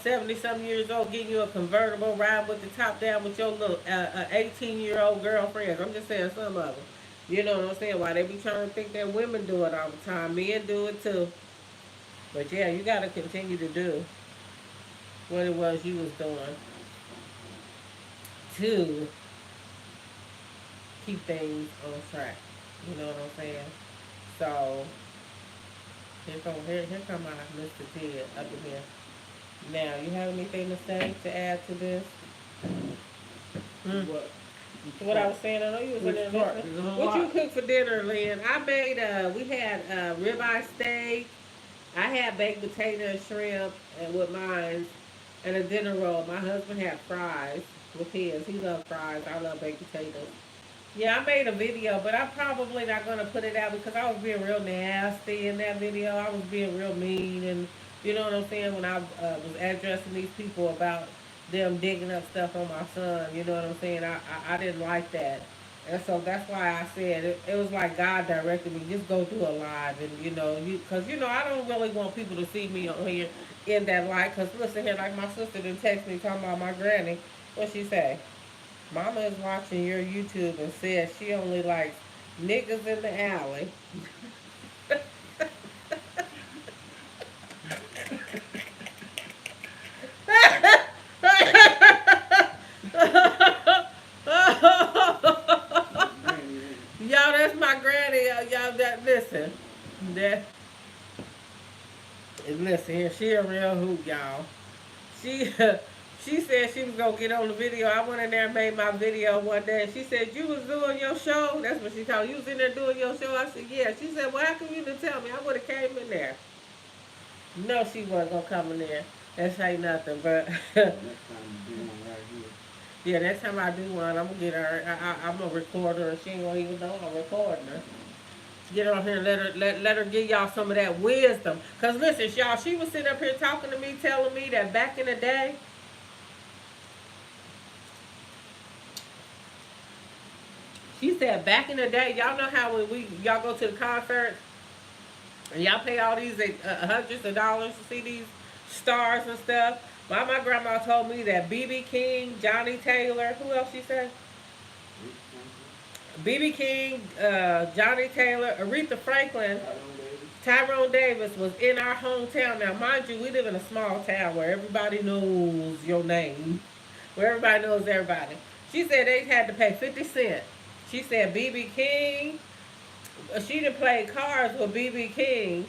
70 some years old, getting you a convertible, riding with the top down with your little 18-year-old girlfriends. I'm just saying some of them. You know what I'm saying? Why they be trying to think that women do it all the time. Men do it too. But yeah, you got to continue to do what it was you was doing to keep things on track. You know what I'm saying? So, here come my Mr. Ted up in here. Now, you have anything to say to add to this? Hmm? What? What I was saying, I know you was in Which there part? listening. There's a What you lot. cooked for dinner, Lynn? I made, we had ribeye steak. I had baked potato and shrimp and with mine and a dinner roll. My husband had fries with his. He loved fries. I love baked potatoes. Yeah, I made a video, but I'm probably not gonna put it out because I was being real nasty in that video. I was being real mean, and you know what I'm saying when I was addressing these people about them digging up stuff on my son. You know what I'm saying? I didn't like that, and so that's why I said it was like God directed me. Just go do a live, and because I don't really want people to see me on here in that light. Because listen here, like my sister didn't text me talking about my granny. What she say? Mama is watching your YouTube and says she only likes niggas in the alley. Y'all, that's my granny. Y'all, that listen, that listen here. She a real hoot, y'all. She she said she was gonna get on the video. I went in there and made my video one day. She said you was doing your show. That's what she called. You was in there doing your show. I said yeah. She said well how come you didn't tell me? I would have came in there. No, she wasn't gonna come in there and say nothing. But Next time you do one right here. yeah, next time I do one, I'm gonna get her. I'm gonna record her, and she ain't gonna even know I'm recording her. Get her on here and let her give y'all some of that wisdom. Cause listen, y'all, she was sitting up here talking to me, telling me that back in the day, she said back in the day, y'all know how when y'all go to the concerts and y'all pay all these hundreds of dollars to see these stars and stuff. My grandma told me that BB King, Johnny Taylor, who else she said? BB King, Johnny Taylor, Aretha Franklin, Tyrone Davis was in our hometown. Now, mind you, we live in a small town where everybody knows your name, where everybody knows everybody. She said they had to pay 50 cents. She said BB King, she done played cards with BB King.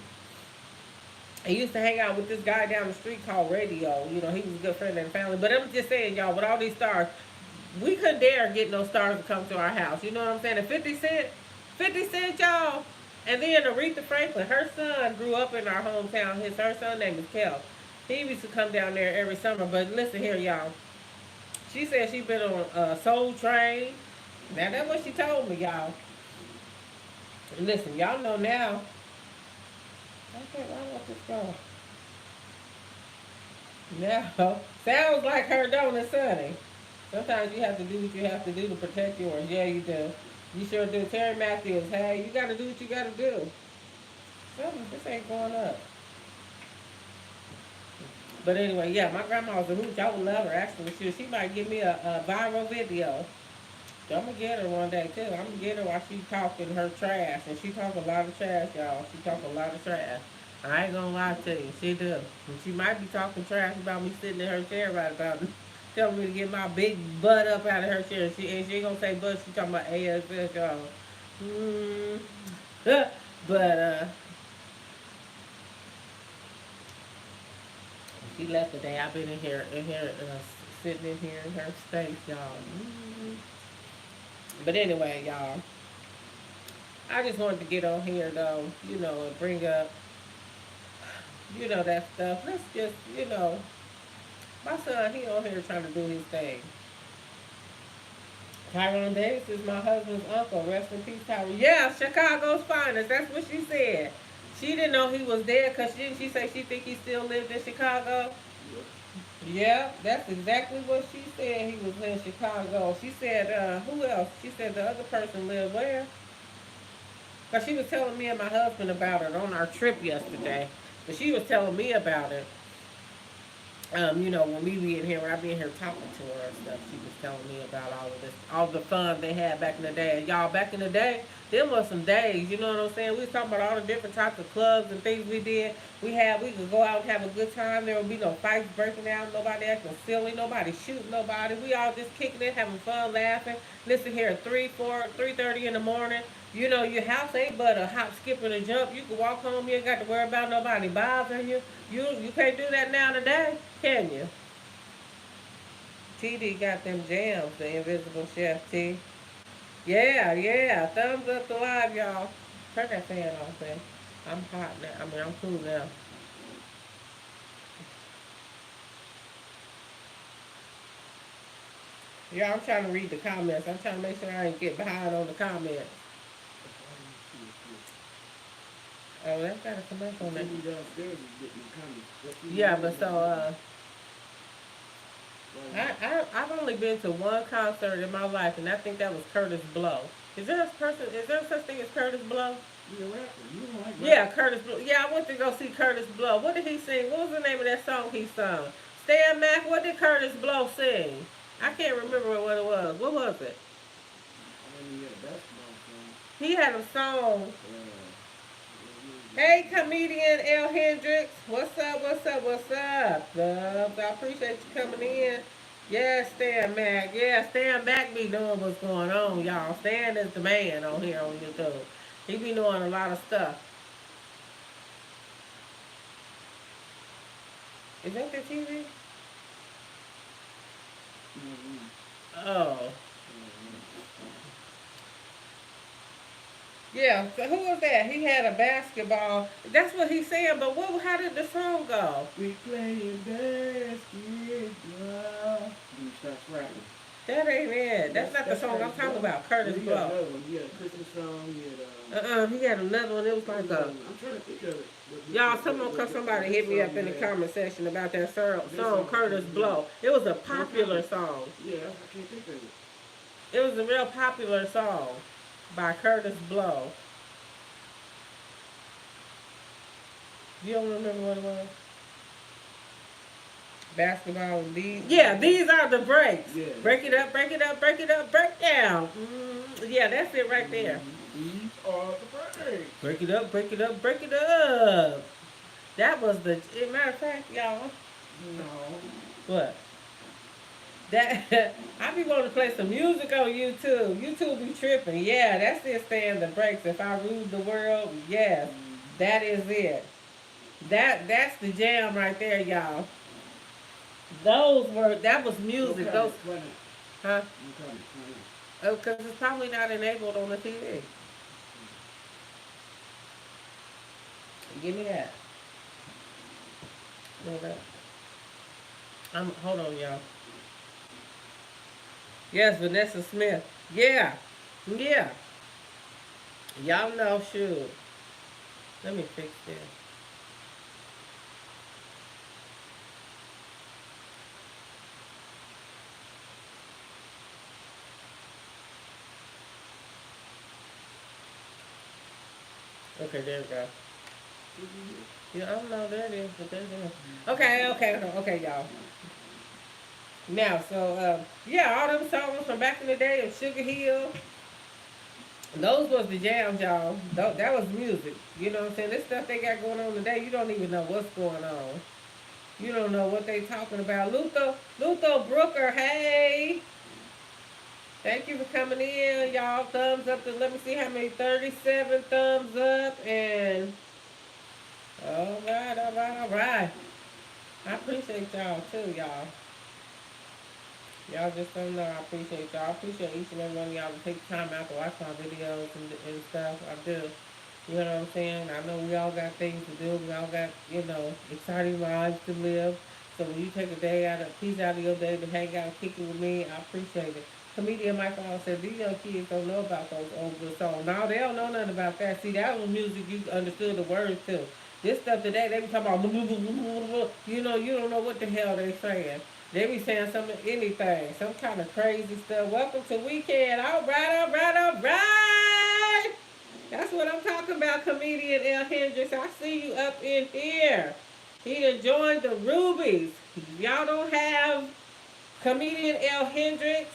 He used to hang out with this guy down the street called Radio. He was a good friend of the family. But I'm just saying, y'all, with all these stars, we couldn't dare get no stars to come to our house. You know what I'm saying? And 50 Cent, 50 Cent, y'all. And then Aretha Franklin, her son grew up in our hometown. Her son name is Kel. He used to come down there every summer. But listen here, y'all. She said she been on Soul Train. Now that's what she told me, y'all. And listen, y'all know now. Okay, why won't this go? Now, sounds like her, don't it, Sonny? Sometimes you have to do what you have to do to protect yours. Yeah, you do. You sure do. Terry Matthews, hey, you got to do what you got to do. Something, this ain't going up. But anyway, yeah, my grandma was a hooch. I would love her, actually. She might give me a viral video. So I'm going to get her one day, too. I'm going to get her while she talking her trash. And she talk a lot of trash, y'all. She talk a lot of trash. I ain't going to lie to you. She do. And she might be talking trash about me sitting in her chair right about it. Telling me to get my big butt up out of her chair. She ain't going to say butt. She talking about ASS, y'all. Mm. But, she left today. I've been sitting in here in her space, y'all. Mm. But anyway, y'all. I just wanted to get on here though, and bring up, that stuff. Let's just, my son, he on here trying to do his thing. Tyrone Davis is my husband's uncle. Rest in peace, Tyrone. Yeah, Chicago's finest. That's what she said. She didn't know he was dead because she say she think he still lived in Chicago. Yeah, that's exactly what she said. He was in Chicago. She said, who else? She said the other person lived where? Because she was telling me and my husband about it on our trip yesterday. But she was telling me about it. When we be in here, when I be in here talking to her and stuff, she was telling me about all of this, all the fun they had back in the day. And y'all, back in the day, them was some days, you know what I'm saying? We was talking about all the different types of clubs and things we did. We could go out and have a good time. There would be no fights breaking out, nobody acting silly, nobody shooting nobody. We all just kicking it, having fun, laughing. Listen here, at 3, 4, 3:30 in the morning. Your house ain't but a hop, skip, and a jump. You can walk home. You ain't got to worry about nobody bothering you. You can't do that now today, can you? TD got them jams, the Invisible Chef T. Yeah, yeah. Thumbs up to live, y'all. Turn that fan off, man. I'm hot now. I mean, I'm cool now. Yeah, I'm trying to read the comments. I'm trying to make sure I ain't get behind on the comments. Oh, that's got a commercial on there. TV downstairs is getting comments. What TV Yeah, but so I've only been to one concert in my life, and I think that was Curtis Blow. Is there a person? Is there such thing as Curtis Blow? You a rapper. You don't like rap. Yeah, Curtis Blow. Yeah, I went to go see Curtis Blow. What did he sing? What was the name of that song he sung? Stan Mac. What did Curtis Blow sing? I can't remember what it was. What was it? I mean, you got a basketball song. He had a song. Uh, Hey, comedian L. Hendricks. What's up? What's up? What's up? Love, I appreciate you coming in. Yeah, Stan Mac. Yeah, Stan Mac be knowing what's going on, y'all. Stan is the man on here on YouTube. He be knowing a lot of stuff. Is that the TV? Oh. Yeah, so who was that? He had a basketball. That's what he's saying, but what? How did the song go? we playing basketball. You start rapping. That ain't it. That's not the song I'm talking about. Curtis You got Blow. another one. You got a Christmas song. You had He had another one. It was like a. I'm trying to think of it. Y'all, somebody hit me up in the comment section about that song Curtis Blow. It was a popular song. Yeah, I can't think of it. It was a real popular song by Curtis Blow. You don't remember what it was? Basketball and these. Yeah, these are the breaks. Yeah. Break it up, break it up, break it up, break down. Yeah, that's it right there. These are the breaks. Break it up, break it up, break it up. That was the. Matter of fact, y'all. No. What? That I be wanting to play some music on YouTube. YouTube be tripping. Yeah, that's it. Stand the breaks. If I rule the world, yes, that is it. That's the jam right there, y'all. That was music. Those, huh? Oh, because it's probably not enabled on the TV. Give me that. Hold up. Hold on, y'all. Yes, Vanessa Smith. Yeah. Yeah. Y'all know, shoot. Let me fix this. Okay, there we go. Yeah, I don't know, there it is, but there it is. Okay, y'all. Now, so, yeah, all them songs from back in the day of Sugar Hill, those was the jams, y'all. That was music. You know what I'm saying? This stuff they got going on today, you don't even know what's going on. You don't know what they talking about. Luther Brooker, hey. Thank you for coming in, y'all. Thumbs up. Let me see how many. 37 thumbs up. And, all right, all right, all right. I appreciate y'all, too, y'all. Y'all just don't know I appreciate y'all. I appreciate each and every one of y'all to take time out to watch my videos and stuff. I do. You know what I'm saying? I know we all got things to do. We all got, exciting lives to live. So when you take a piece out of your day to hang out and kick it with me, I appreciate it. Comedian Michael said, these young kids don't know about those old good songs. No, they don't know nothing about that. See, that was music you understood the words to. This stuff today, they be talking about, you don't know what the hell they saying. They be saying anything, some kind of crazy stuff. Welcome to weekend. All right, all right, all right. That's what I'm talking about, comedian L. Hendricks. I see you up in here. He done joined the Rubies. Y'all don't have comedian L. Hendricks.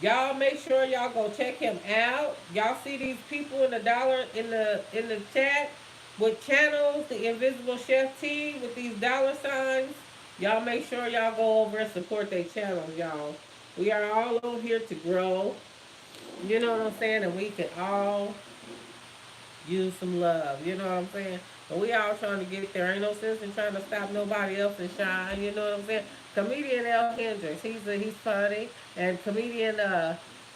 Y'all make sure y'all go check him out. Y'all see these people in the chat with channels, the Invisible Chef T with these dollar signs. Y'all make sure y'all go over and support their channels, y'all. We are all on here to grow. You know what I'm saying? And we can all use some love. You know what I'm saying? But we all trying to get there. Ain't no sense in trying to stop nobody else's shine. You know what I'm saying? Comedian L. Hendricks, he's funny, and comedian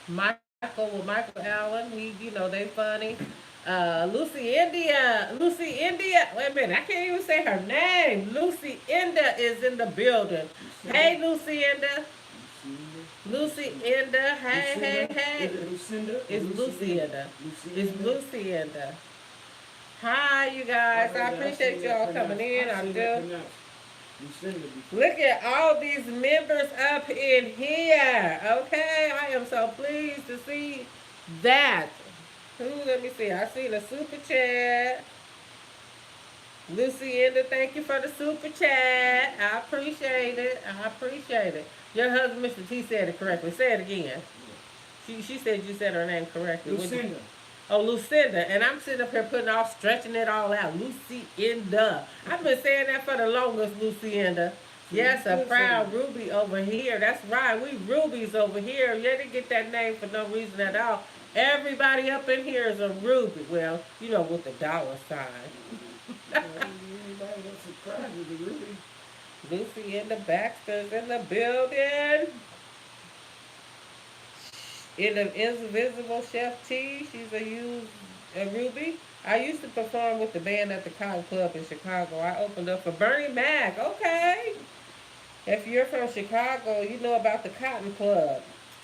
Michael with Michael Allen, they funny. Lucy India. Wait a minute, I can't even say her name. Lucy Inda is in the building. Lucinda. Hey, Lucy Inda. Lucy Inda. Hey, hey, hey. Is it Lucinda? It's Lucy Inda. It's Lucinda. Lucy Inda. Hi, you guys. I appreciate y'all coming in. I do. Lucinda. Look at all these members up in here. Okay, I am so pleased to see that. Who? Let me see. I see the super chat. Lucinda, thank you for the super chat. I appreciate it. I appreciate it. Your husband, Mr. T, said it correctly. Say it again. She said you said her name correctly. Lucinda. Oh, Lucinda. And I'm sitting up here putting off, stretching it all out. Lucinda. I've been saying that for the longest, Lucinda. Yes, a proud Ruby over here. That's right. We Rubies over here. You didn't get that name for no reason at all. Everybody up in here is a Ruby. Well, with the dollar sign. Anybody that's surprised with the Ruby? Lucy in the Baxter's in the building. In the Invisible Chef T, she's a Ruby. I used to perform with the band at the Cotton Club in Chicago. I opened up for Bernie Mac. Okay. If you're from Chicago, you know about the Cotton Club.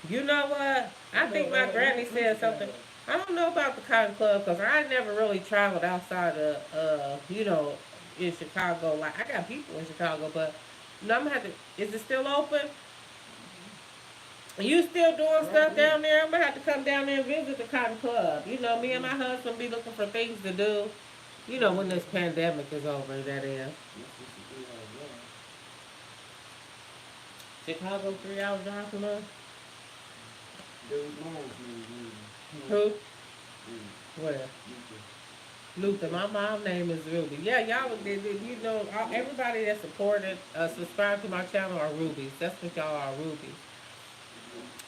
You know what? I think my granny said something. I don't know about the Cotton Club because I never really traveled outside of, in Chicago. Like, I got people in Chicago, but no, I'm going to have to, is it still open? You still doing stuff down there? I'm going to have to come down there and visit the Cotton Club. Me and my husband be looking for things to do. When this pandemic is over, that is. Chicago, 3 hours drive from us? Who? Where? Luther. My mom's name is Ruby. Yeah, y'all, everybody that supported, subscribe to my channel are Rubies. That's what y'all are, Rubies.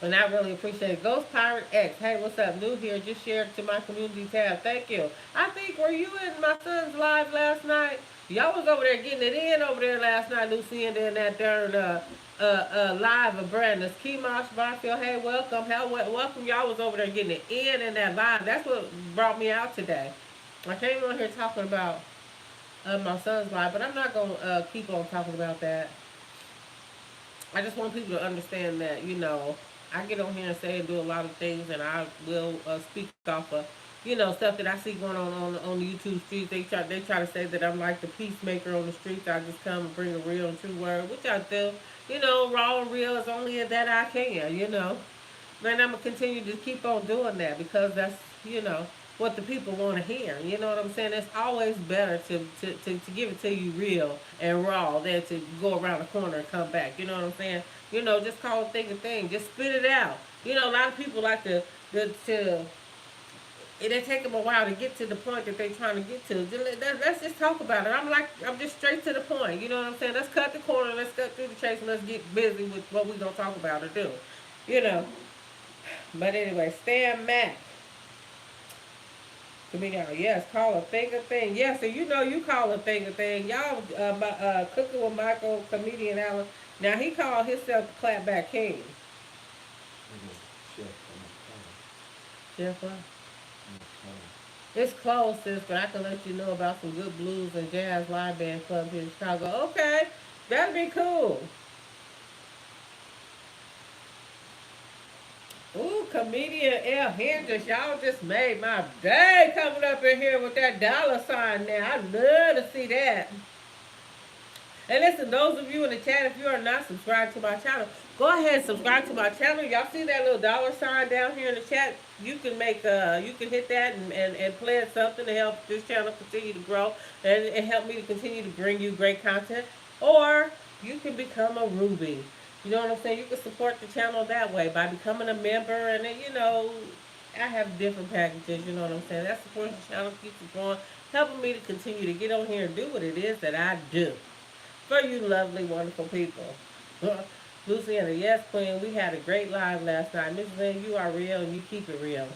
And I really appreciate it. Ghost Pirate X. Hey, what's up? New here. Just shared it to my community tab. Thank you. I think, were you in my son's live last night? Y'all was over there getting it in over there last night, Lucinda, in that darn live of Brandon's. Kemosh Barfield, hey, welcome. Welcome. Y'all was over there getting it in that live. That's what brought me out today. I came on here talking about my son's live, but I'm not going to keep on talking about that. I just want people to understand that, I get on here and say and do a lot of things, and I will speak off of, stuff that I see going on the YouTube streets. They try to say that I'm like the peacemaker on the streets. I just come and bring a real and true word, which I do. Raw and real is only that I can, And I'm going to continue to keep on doing that because that's, what the people want to hear. You know what I'm saying? It's always better to give it to you real and raw than to go around the corner and come back. You know what I'm saying? Just call a thing a thing. Just spit it out. A lot of people like to it take them a while to get to the point that they're trying to get to. Let's just talk about it. I'm just straight to the point. You know what I'm saying? Let's cut the corner. Let's cut through the chase and let's get busy with what we're going to talk about or do. But anyway, Stan Mack. Yes, call a thing a thing. Yes, and you call a thing a thing. Y'all, Cooking with Michael, comedian Alan. Now, he called himself the Clapback King. Chef, what? It's closed, sis, but I can let you know about some good blues and jazz live band club here in Chicago. Okay, that'd be cool. Ooh, comedian L. Hendricks, y'all just made my day coming up in here with that dollar sign now. I'd love to see that. And listen, those of you in the chat, if you are not subscribed to my channel, go ahead and subscribe to my channel. Y'all see that little dollar sign down here in the chat? You can hit that and pledge something to help this channel continue to grow and help me to continue to bring you great content. Or you can become a Ruby. You know what I'm saying? You can support the channel that way by becoming a member. And then, I have different packages. You know what I'm saying? That supports the channel, keeps it going, helping me to continue to get on here and do what it is that I do. For you lovely, wonderful people. Luciana, yes, Queen, we had a great live last night. Mrs. Lynn, you are real and you keep it real.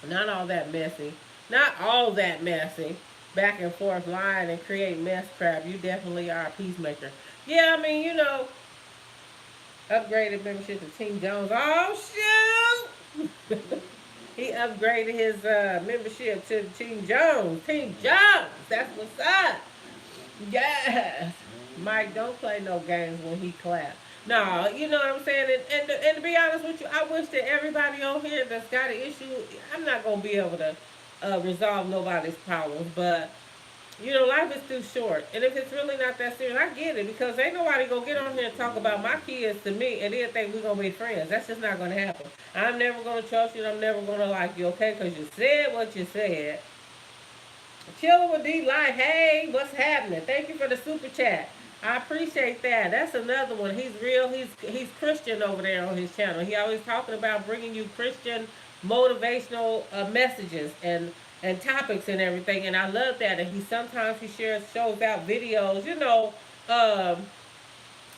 Not all that messy. Not all that messy. back and forth lying and create mess crap. You definitely are a peacemaker. Yeah, I mean, upgraded membership to Team Jones. Oh shoot! He upgraded his membership to Team Jones. Team Jones. That's what's up. Yes. Mike, don't play no games when he claps. No, you know what I'm saying? And to be honest with you, I wish that everybody on here that's got an issue, I'm not going to be able to resolve nobody's problems, but life is too short. And if it's really not that serious, I get it because ain't nobody gonna get on here and talk about my kids to me and then think we're gonna be friends. That's just not gonna happen. I'm never gonna trust you and I'm never gonna like you, okay? Because you said what you said. Chilling with D Light. Hey, what's happening? Thank you for the super chat. I appreciate that. That's another one. He's real. He's Christian over there on his channel. He always talking about bringing you Christian motivational messages and topics and everything. And I love that. And he shows out videos.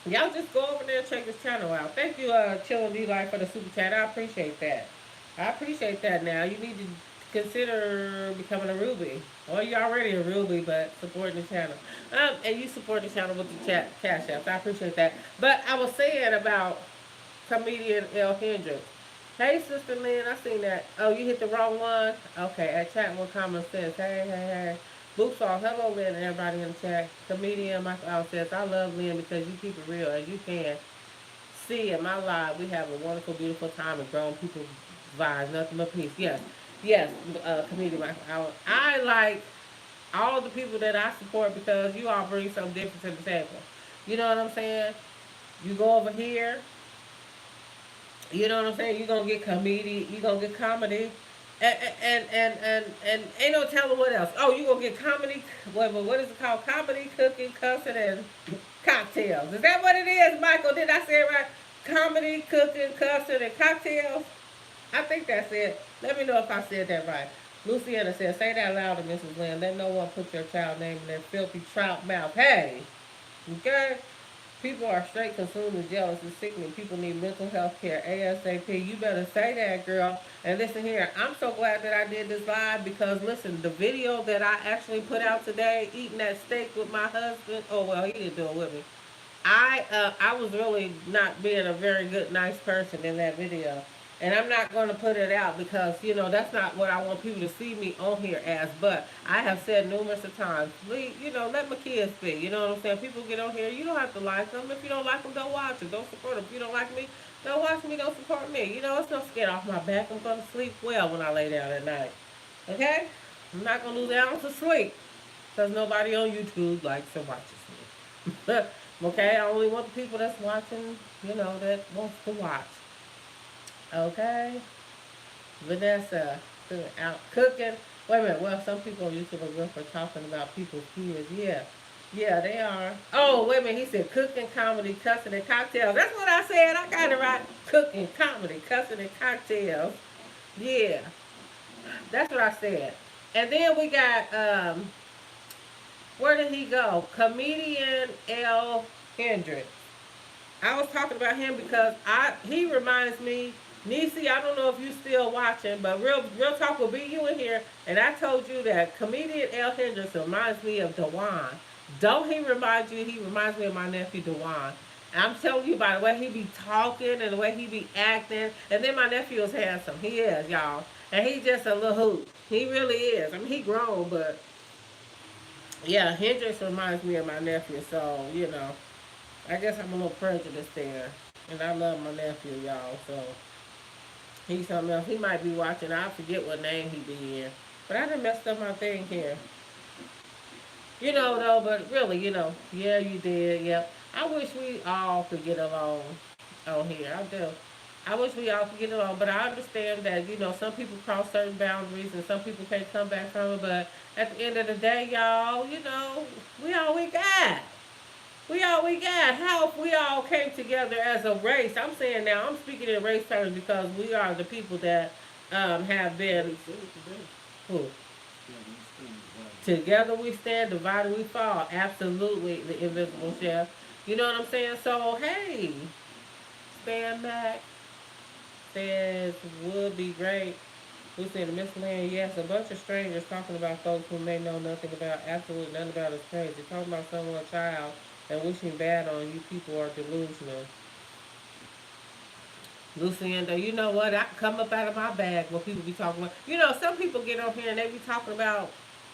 Y'all just go over there and check his channel out. Thank you, Chillin' D Light, for the super chat. I appreciate that. I appreciate that. Now you need to consider becoming a Ruby. Well, you're already a Ruby, but supporting the channel. And you support the channel with the cash apps. I appreciate that. But I was saying about comedian L. Hendricks. Hey, Sister Lynn, I seen that. Oh, you hit the wrong one? Okay, at chat one comment says, hey. Boopsaw, hello Lynn and everybody in the chat. Comedian Michael says, I love Lynn because you keep it real. As you can see in my life, we have a wonderful, beautiful time and grown people vibes. Nothing but peace. Yes, comedian Michael. I like all the people that I support because you all bring something different to the table. You know what I'm saying? You go over here, you know what I'm saying? You're gonna get comedy. You're gonna get comedy. And ain't no telling what else. Oh, you gonna get comedy. What is it called? Comedy, cooking, cussing, and cocktails. Is that what it is, Michael? Did I say it right? Comedy, cooking, cussing, and cocktails. I think that's it. Let me know if I said that right. Luciana says, say that louder, Mrs. Lynn. Let no one put your child name in their filthy trout mouth. Hey, okay? People are straight consumed and jealous and sickening. People need mental health care ASAP. You better say that, girl. And listen here, I'm so glad that I did this live because, listen, the video that I actually put out today, eating that steak with my husband, oh, well, he didn't do it with me. I was really not being a very good, nice person in that video. And I'm not going to put it out because, that's not what I want people to see me on here as. But I have said numerous of times, let my kids be. You know what I'm saying? People get on here. You don't have to like them. If you don't like them, don't watch them. Don't support them. If you don't like me, don't watch me. Don't support me. It's no skin off my back. I'm going to sleep well when I lay down at night. Okay? I'm not going to lose an ounce of sleep because nobody on YouTube likes or watches me. Okay? I only want the people that's watching, that wants to watch. Okay. Vanessa, out cooking. Wait a minute. Well, some people on YouTube are good for talking about people's kids. Yeah. Yeah, they are. Oh, wait a minute. He said cooking, comedy, cussing, and cocktails. That's what I said. I got it right. Cooking, comedy, cussing, and cocktails. Yeah. That's what I said. And then we got, where did he go? Comedian L. Hendricks. I was talking about him because he reminds me, Nisi, I don't know if you still watching, but real talk will be you in here. And I told you that comedian L. Hendricks reminds me of Dewan. Don't he remind you? He reminds me of my nephew Dewan. And I'm telling you by the way he be talking and the way he be acting. And then my nephew is handsome. He is, y'all. And he's just a little hoot. He really is. I mean, he grown, but yeah, Hendricks reminds me of my nephew. So, I guess I'm a little prejudiced there. And I love my nephew, y'all. So he's something else. He might be watching. I forget what name he be in. But I done messed up my thing here. Though, but really, yeah, you did, yep. I wish we all could get along on here. I do. I wish we all could get along, but I understand that, some people cross certain boundaries and some people can't come back from it. But at the end of the day, y'all, we all we got. We all we got. How if we all came together as a race? I'm saying now, I'm speaking in race terms because we are the people that have been. Who? Together we stand, divided we fall. Absolutely, the invisible chef. You know what I'm saying? So, hey, stand back says would be great. We said the miscellaneous, yes, a bunch of strangers talking about folks who may know nothing about, absolutely nothing about is crazy. Talking about someone's child and wishing bad on you people are delusional. Lucienda, you know what? I can come up out of my bag when people be talking about. You know, some people get on here and they be talking about,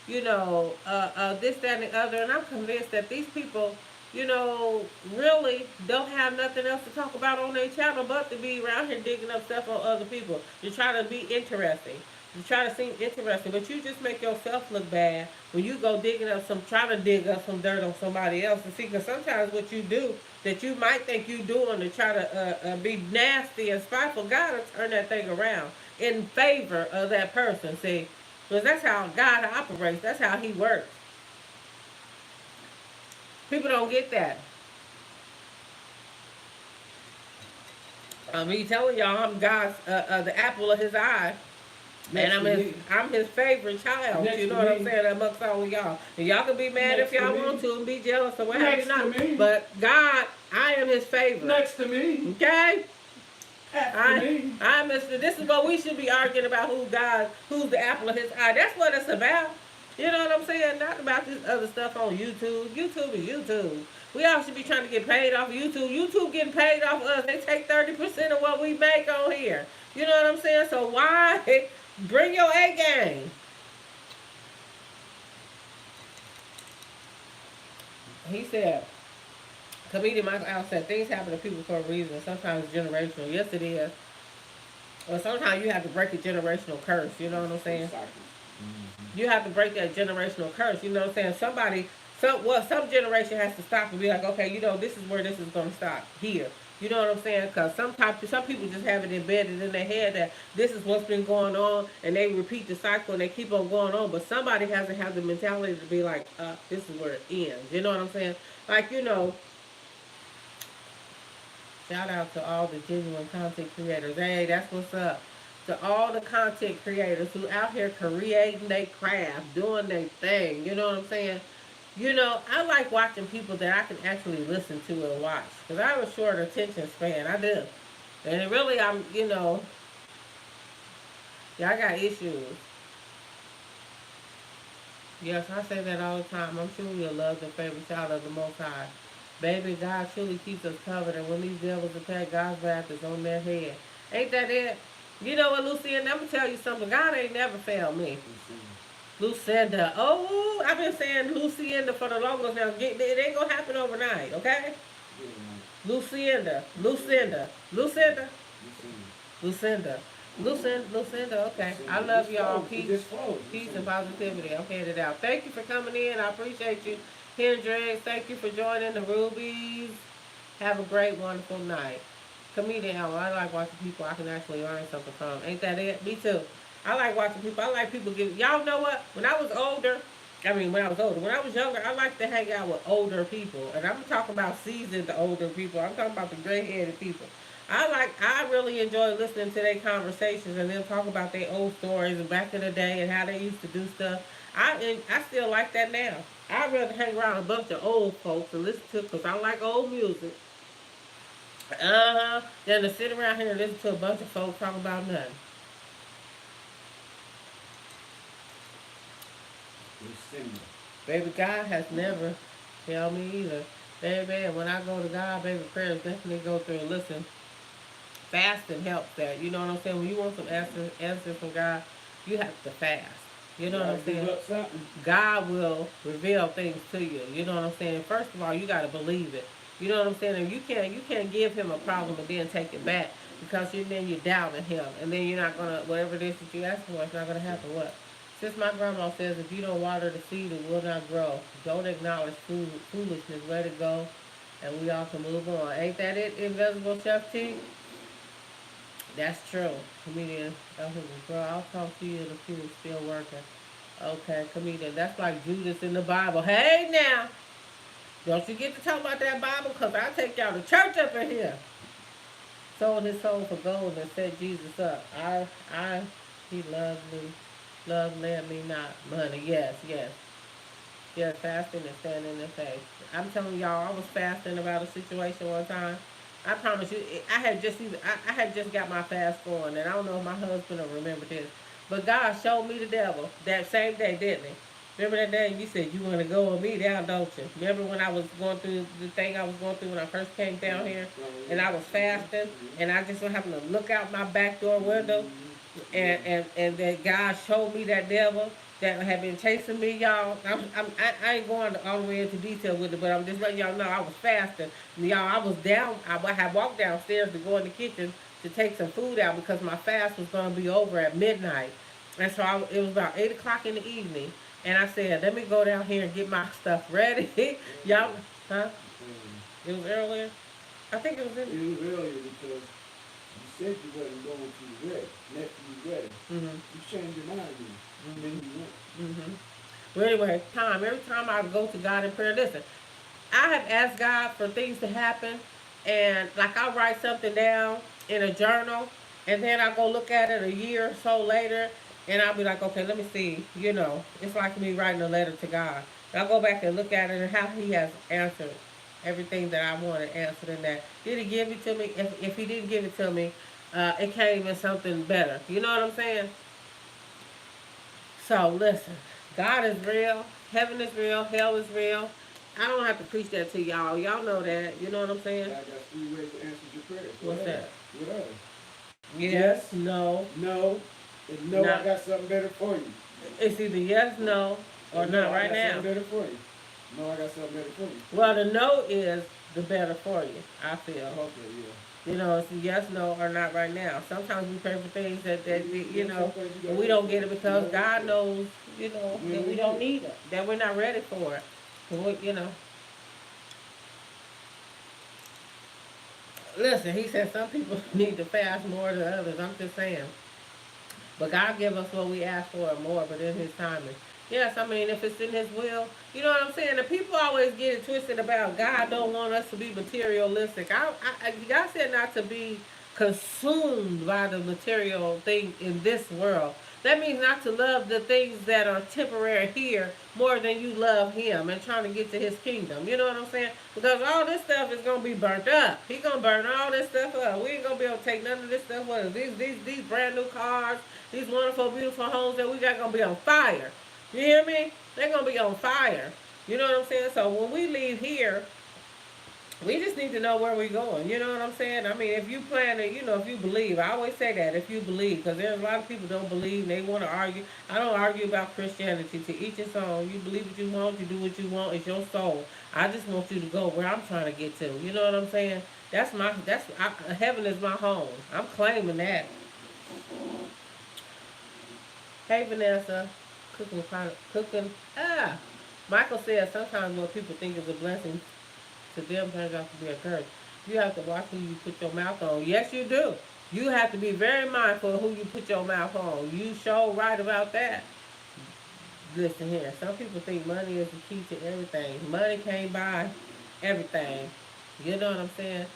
this, that, and the other, and I'm convinced that these people, really don't have nothing else to talk about on their channel but to be around here digging up stuff on other people. To try to be interesting. You try to seem interesting, but you just make yourself look bad when you go digging up try to dig up some dirt on somebody else. And see, because sometimes what you do that you might think you doing to try to be nasty and spiteful, God will turn that thing around in favor of that person. See, because that's how God operates. That's how He works. People don't get that. He telling y'all I'm God's the apple of His eye. And I'm his favorite child. Next, you know what I'm saying? Amongst all of y'all. And y'all can be mad if y'all want to and be jealous or what have you not. But God, I am his favorite. Next to me. Okay? I'm Mr. This is what we should be arguing about, who's the apple of his eye. That's what it's about. You know what I'm saying? Not about this other stuff on YouTube. YouTube is YouTube. We all should be trying to get paid off of YouTube. YouTube getting paid off of us. They take 30% of what we make on here. You know what I'm saying? So why bring your A game? He said, comedian Michael Al said, things happen to people for a reason. Sometimes generational. Yes, it is. Or sometimes you have to break a generational curse. You know what I'm saying? You have to break that generational curse. You know what I'm saying? Some generation has to stop and be like, okay, this is where this is going to stop. Here. You know what I'm saying? Because some people just have it embedded in their head that this is what's been going on, and they repeat the cycle and they keep on going on. But somebody has to have the mentality to be like, this is where it ends. You know what I'm saying? Like, shout out to all the genuine content creators. Hey, that's what's up. To all the content creators who out here creating their craft, doing their thing. You know what I'm saying? I like watching people that I can actually listen to and watch. Because I have a short attention span. I do. And it really, yeah, I got issues. Yes, I say that all the time. I'm sure you'll love the favorite child of the Most High. Baby, God truly keeps us covered. And when these devils attack, God's wrath is on their head. Ain't that it? You know what, Luciana? I'm going to tell you something. God ain't never failed me. Lucinda. Oh, I've been saying Lucinda for the longest now. It ain't gonna happen overnight, okay? Lucinda. Lucinda. Lucinda. Lucinda. Lucinda. Okay. I love y'all. Peace and positivity. I'm headed out. Thank you for coming in. I appreciate you. Hendrix, thank you for joining the Rubies. Have a great, wonderful night. Comedian Al, I like watching people I can actually learn something from. Ain't that it? Me too. I like watching people. I like people y'all know what? When I was older, when I was younger, I liked to hang out with older people. And I'm talking about seasoned older people. I'm talking about the gray-headed people. I really enjoy listening to their conversations and them talk about their old stories and back in the day and how they used to do stuff. I still like that now. I'd rather hang around a bunch of old folks and listen to, because I like old music. Than to sit around here and listen to a bunch of folks talking about nothing. Baby, God has never failed me either. Baby, when I go to God, baby, prayers definitely go through and listen. Fasting helps that. You know what I'm saying? When you want some answers from God, you have to fast. You know what I'm saying? God will reveal things to you. You know what I'm saying? First of all, you got to believe it. You know what I'm saying? And you can't give him a problem and then take it back, because then you're doubting him. And then you're not going to, whatever it is that you ask for, it's not going to happen. What? Since my grandma says, if you don't water the seed, it will not grow. Don't acknowledge foolishness. Let it go, and we all can move on. Ain't that it, Invisible Chef T? That's true. Comedian, bro, I'll talk to you if the food's still working. Okay, comedian, that's like Judas in the Bible. Hey, now, don't you get to talk about that Bible, because I'll take y'all to church up in here. Sold his soul for gold and set Jesus up. He loves me. Love, lend me not money. Yes. Yes, fasting and standing in the faith. I'm telling y'all, I was fasting about a situation one time. I promise you, I had just got my fast going, and I don't know if my husband will remember this. But God showed me the devil that same day, didn't he? Remember that day you said you want to go with me down, don't you? Remember when I was going through the thing I was going through when I first came down here, and I was fasting, and I just happened to look out my back door window, and that God showed me that devil that had been chasing me, y'all. I ain't going all the way into detail with it, but I'm just letting y'all know I was fasting. Y'all, I was down. I had walked downstairs to go in the kitchen to take some food out because my fast was going to be over at midnight. And so it was about 8 o'clock in the evening. And I said, let me go down here and get my stuff ready. Y'all, huh? It was earlier? I think it was in. It was earlier because you said you wasn't going to the ready. Next you ready. You changed your mind again. Then you went. Well, anyway, every time I go to God in prayer, listen, I have asked God for things to happen, and like I'll write something down in a journal, and then I go look at it a year or so later, and I'll be like, okay, let me see. It's like me writing a letter to God. And I'll go back and look at it and how He has answered everything that I wanted answered in that. Did He give it to me? If He didn't give it to me, it came in something better. You know what I'm saying? So listen, God is real. Heaven is real. Hell is real. I don't have to preach that to y'all. Y'all know that. You know what I'm saying? I got 3 ways to answer your prayers. What's that? Whatever. Yes, no. No. And no, I got something better for you. It's either yes, no, or not right now. I got something better for you. No, I got something better for you. Well, the no is the better for you, I feel. Okay, yeah. It's a yes, no, or not right now. Sometimes we pray for things that we don't get it because God knows, that we don't need it, that we're not ready for it. Listen, He said some people need to fast more than others. I'm just saying. But God give us what we ask for and more, but in His timing. Yes, I mean, if it's in His will, you know what I'm saying? The people always get it twisted about God don't want us to be materialistic. God said not to be consumed by the material thing in this world. That means not to love the things that are temporary here more than you love Him and trying to get to His kingdom. You know what I'm saying? Because all this stuff is going to be burnt up. He's going to burn all this stuff up. We ain't going to be able to take none of this stuff with us. These brand new cars, these wonderful, beautiful homes that we got going to be on fire. You hear me? They're going to be on fire. You know what I'm saying? So when we leave here, we just need to know where we're going. You know what I'm saying? I mean, if you plan to, if you believe. I always say that, if you believe. Because there's a lot of people don't believe and they want to argue. I don't argue about Christianity. To each his own. You believe what you want. You do what you want. It's your soul. I just want you to go where I'm trying to get to. You know what I'm saying? Heaven is my home. I'm claiming that. Hey, Vanessa. Cooking. Michael says sometimes what people think is a blessing to them turns out to be a curse. You have to watch who you put your mouth on. Yes, you do. You have to be very mindful of who you put your mouth on. You sure right about that. Listen here. Some people think money is the key to everything. Money can't buy everything. You know what I'm saying?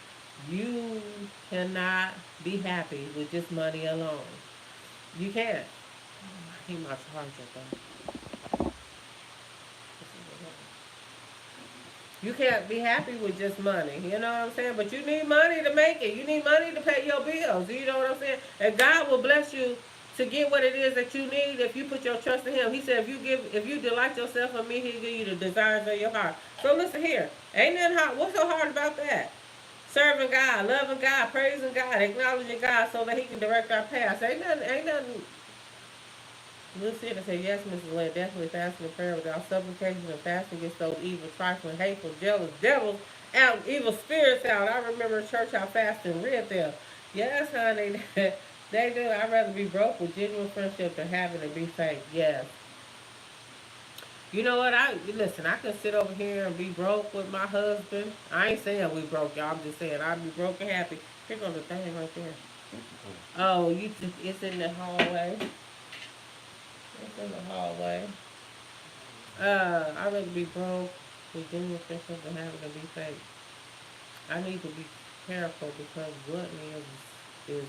You cannot be happy with just money alone. You can't. I need my charger though. You can't be happy with just money. You know what I'm saying? But you need money to make it. You need money to pay your bills. You know what I'm saying? And God will bless you to get what it is that you need if you put your trust in Him. He said, if you delight yourself in me, He'll give you the desires of your heart. So listen here. Ain't nothing hard. What's so hard about that? Serving God, loving God, praising God, acknowledging God so that He can direct our paths. Ain't nothing. We'll sit and say, yes, Mrs. Lynn, definitely fasting and prayer without supplication and fasting against those evil, trifling, hateful, jealous devils out, evil spirits out. I remember in church I fasted and read them. Yes, honey, they do. I'd rather be broke with genuine friendship than having to be fake. Yes. You know what? Listen, I can sit over here and be broke with my husband. I ain't saying we broke, y'all. I'm just saying I'd be broke and happy. Here goes the thing right there. Oh, it's in the hallway. It's in the hallway. I'd rather be broke with genuine friendship than having to be fake. I need to be careful because gluttony is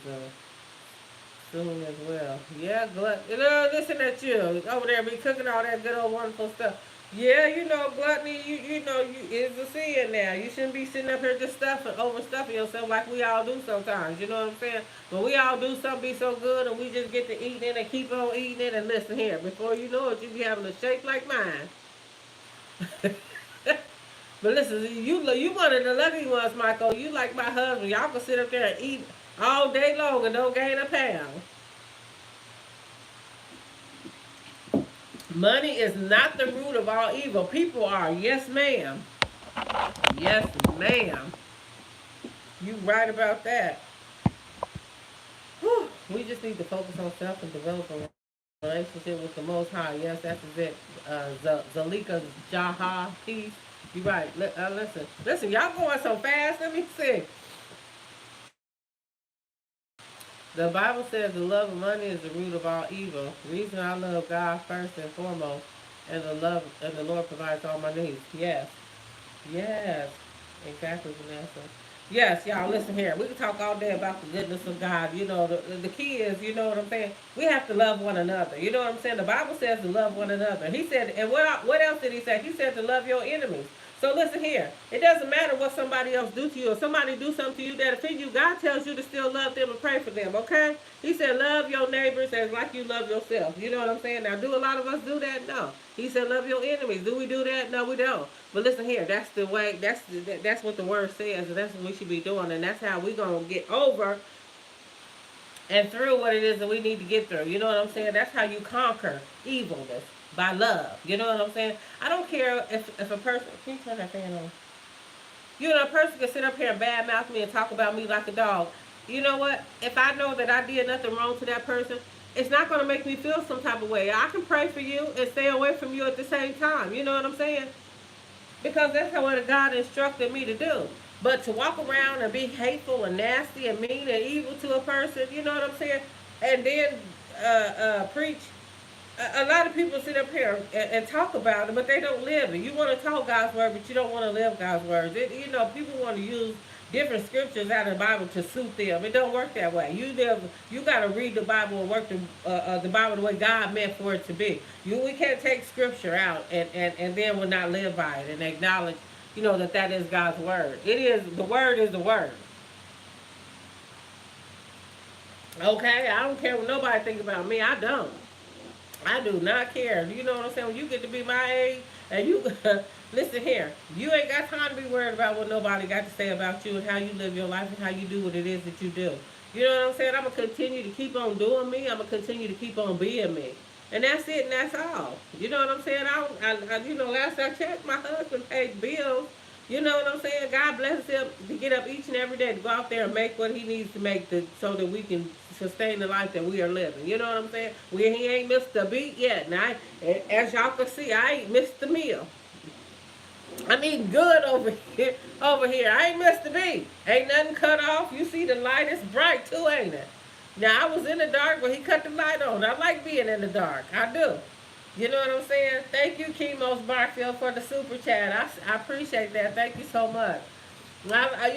soon as well. Yeah, gluttony. Listen at you over there be cooking all that good old wonderful stuff. Yeah, you know, gluttony, you know, is a sin now. You shouldn't be sitting up here just overstuffing yourself like we all do sometimes. You know what I'm saying? But we all do something be so good and we just get to eating it and keep on eating it and listen here. Before you know it, you be having a shape like mine. But listen, you one of the lucky ones, Michael. You like my husband. Y'all can sit up there and eat all day long and don't gain a pound. Money is not the root of all evil. People are. Yes, ma'am. Yes, ma'am. You right about that. Whew. We just need to focus on self and develop a relationship with the Most High. Yes, that's it. Zalika Jaha peace. You right. Listen. Y'all going so fast. Let me see. The Bible says the love of money is the root of all evil. The reason I love God first and foremost, and the Lord provides all my needs. Yes. Yes, exactly, Vanessa. Yes, y'all, listen here. We can talk all day about the goodness of God. You know, the key is, you know what I'm saying? We have to love one another. You know what I'm saying? The Bible says to love one another. He said, and what else did he say? He said to love your enemies. So listen here. It doesn't matter what somebody else do to you. If somebody do something to you that offend you, God tells you to still love them and pray for them, okay? He said love your neighbors as like you love yourself. You know what I'm saying? Now, do a lot of us do that? No. He said love your enemies. Do we do that? No, we don't. But listen here. That's the way. That's what the word says, and that's what we should be doing, and that's how we gonna get over and through what it is that we need to get through. You know what I'm saying? That's how you conquer evilness, by love. You know what I'm saying? I don't care if a person. Can you turn that fan on? You know, a person can sit up here and badmouth me and talk about me like a dog. You know what? If I know that I did nothing wrong to that person, it's not going to make me feel some type of way. I can pray for you and stay away from you at the same time. You know what I'm saying? Because that's what God instructed me to do. But to walk around and be hateful and nasty and mean and evil to a person, you know what I'm saying? And then preach. A lot of people sit up here and talk about it, but they don't live it. You want to talk God's word, but you don't want to live God's word. You know, people want to use different scriptures out of the Bible to suit them. It don't work that way. You got to read the Bible and work the Bible the way God meant for it to be. We can't take scripture out and then we'll not live by it and acknowledge, you know, that is God's word. The word is the word. Okay, I don't care what nobody think about me. I don't. I do not care. You know what I'm saying? When you get to be my age and you listen here, you ain't got time to be worried about what nobody got to say about you and how you live your life and how you do what it is that you do. You know what I'm saying? I'm gonna continue to keep on doing me. I'm gonna continue to keep on being me, and that's it, and that's all. You know what I'm saying? You know, last I checked, my husband paid bills. You know what I'm saying? God bless him to get up each and every day to go out there and make what he needs to make so that we can sustain the life that we are living. You know what I'm saying? He ain't missed a beat yet. Now, as y'all can see, I ain't missed the meal. I'm eating good over here. Over here, I ain't missed a beat. Ain't nothing cut off. You see the light is bright too, ain't it? Now I was in the dark, but he cut the light on. I like being in the dark. I do. You know what I'm saying? Thank you, Chemos Barfield, for the super chat. I appreciate that. Thank you so much. You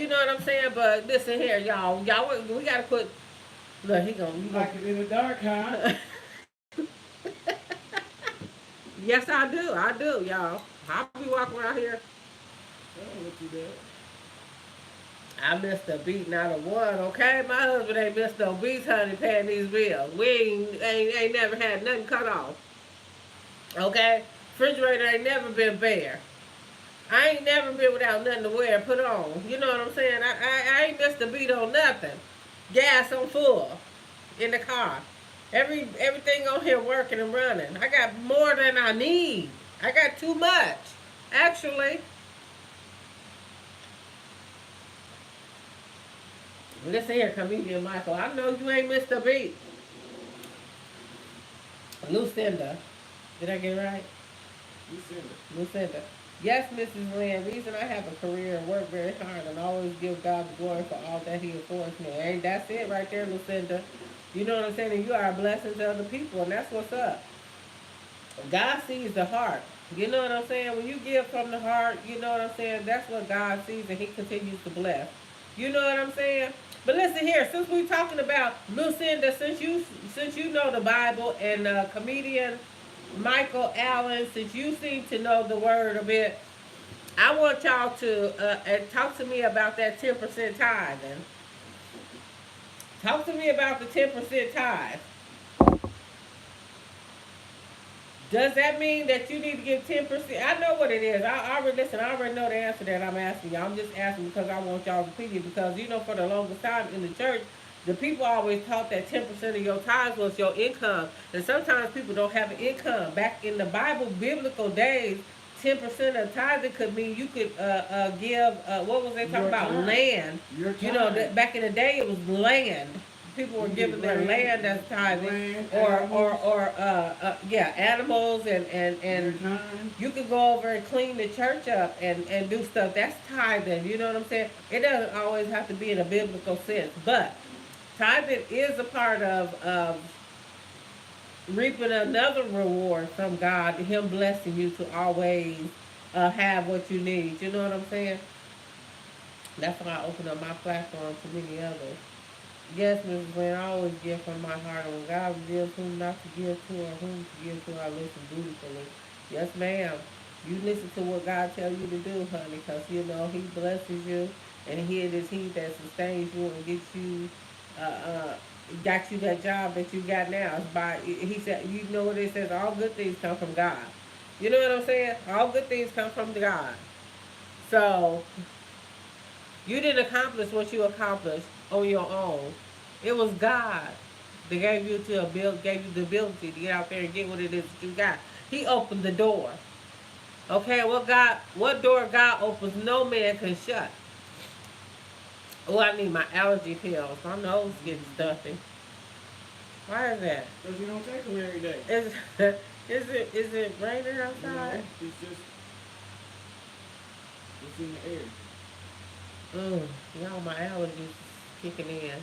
know what I'm saying? But listen here, y'all. We gotta put. Look, he gonna. You like it in the dark, huh? Yes, I do. I do, y'all. I'll be walking around here. I missed a beat, not a one, okay? My husband ain't missed no beats, honey, paying these bills. We ain't never had nothing cut off. Okay? Refrigerator ain't never been bare. I ain't never been without nothing to wear and put on. You know what I'm saying? I ain't missed a beat on nothing. Gas on full in the car. Everything on here working and running. I got more than I need. I got too much. Actually. Listen here, comedian Michael. I know you ain't missed a beat. Lucinda. Did I get it right? Lucinda. Yes, Mrs. Lynn. Reason I have a career and work very hard and always give God the glory for all that He affords me. Ain't that's it right there, Lucinda? You know what I'm saying? And you are a blessing to other people, and that's what's up. God sees the heart. You know what I'm saying? When you give from the heart, you know what I'm saying? That's what God sees, and He continues to bless. You know what I'm saying? But listen here, since we're talking about Lucinda, since you know the Bible and comedian Michael Allen, since you seem to know the word a bit, I want y'all to talk to me about that 10% tithing. Talk to me about the 10% tithe. Does that mean that you need to give 10%? I know what it is. I already listen. I already know the answer that I'm asking y'all. I'm just asking because I want y'all's opinion. Because for the longest time in the church, the people always taught that 10% of your tithes was your income, and sometimes people don't have an income. Back in the Bible, biblical days, 10% of tithing could mean you could give what was they talking about? Time. Land. Your Back in the day, it was land. People were giving their land as tithing, animals and you could go over and clean the church up and do stuff. That's tithing. You know what I'm saying? It doesn't always have to be in a biblical sense, but tithing is a part of reaping another reward from God, Him blessing you to always have what you need. You know what I'm saying? That's why I open up my platform to many others. Yes, Mrs. Glenn, I always give from my heart. And when God reveals whom not to give to or whom to give to, I listen dutifully. Yes, ma'am. You listen to what God tells you to do, honey, because, He blesses you, and it is He that sustains you and gets you, got you that job that you got now. He said, you know what it says, all good things come from God. You know what I'm saying? All good things come from God. So, you didn't accomplish what you accomplished on your own. It was God that gave you the ability to get out there and get what it is that you got. He opened the door. Okay, what door God opens, no man can shut. Oh, I need my allergy pills. My nose getting stuffy. Why is that? Because you don't take them every day. Is it raining outside? No, it's in the air. Y'all, my allergies kicking in.